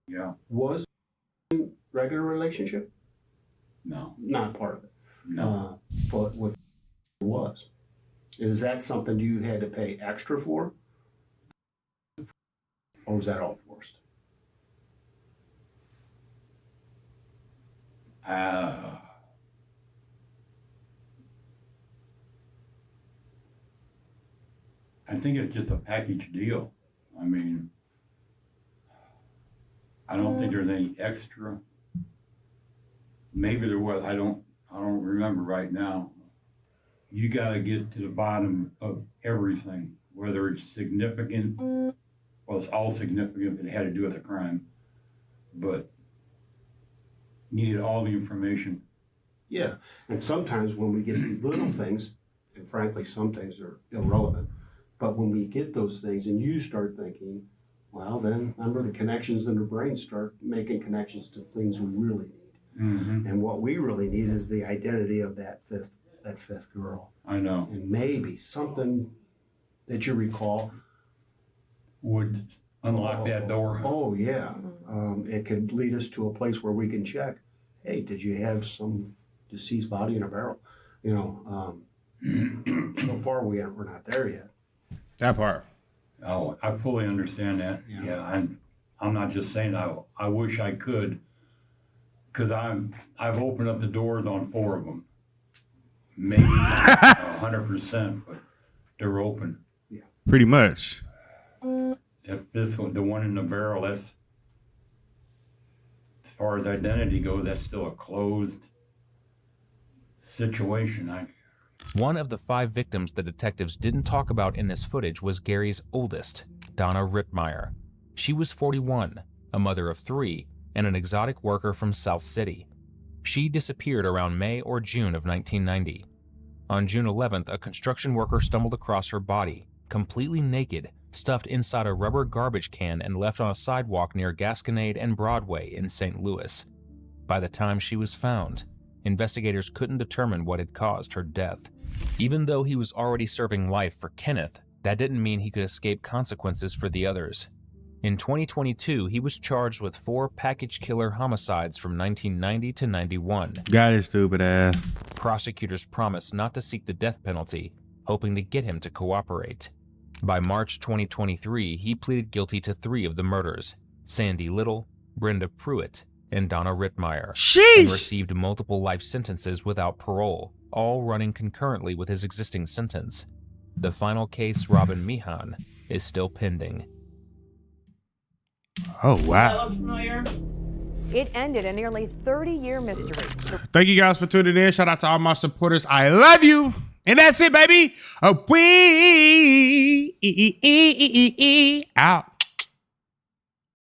yeah, was regular relationship no, not part of it. no. But what it was, is that something you had to pay extra for, or was that all forced? I think it's just a package deal. I mean, I don't think there's any extra. Maybe there was. I don't remember right now. You gotta get to the bottom of everything, whether it's significant. Well, it's all significant if it had to do with a crime, but you needed all the information. Yeah, and sometimes when we get these little things, and frankly, some things are irrelevant, but when we get those things and you start thinking, well, then remember the connections in the brain start making connections to things we really need. Mm-hmm. And what we really need is the identity of that fifth girl. I know. And maybe something that you recall. Would unlock that door. Oh, yeah. It could lead us to a place where we can check, hey, did you have some deceased body in a barrel? You know, so far we're not there yet. That part. Oh, I fully understand that. Yeah, I'm not just saying I wish I could, because I've opened up the doors on 4 of them. Maybe not 100%, but they're open. Pretty much. If this one, the one in the barrel, that's, as far as identity goes, that's still a closed situation. One of the 5 victims the detectives didn't talk about in this footage was Gary's oldest, Donna Rittmeyer. She was 41, a mother of 3, and an exotic worker from South City. She disappeared around May or June of 1990. On June 11th, a construction worker stumbled across her body, completely naked, stuffed inside a rubber garbage can and left on a sidewalk near Gasconade and Broadway in St. Louis. By the time she was found, investigators couldn't determine what had caused her death. Even though he was already serving life for Kenneth, that didn't mean he could escape consequences for the others. In 2022, he was charged with 4 package killer homicides from 1990 to 91. Got his stupid ass. Prosecutors promised not to seek the death penalty, hoping to get him to cooperate. By March 2023, he pleaded guilty to 3 of the murders: Sandy Little, Brenda Pruitt, and Donna Rittmeyer, and Sheesh. received multiple life sentences without parole, all running concurrently with his existing sentence. The final case, Robin Meehan, is still pending. Oh, That wow. look familiar? It ended a nearly 30-year mystery. Thank you guys for tuning in. Shout out to all my supporters. I love you. And that's it, baby. We out.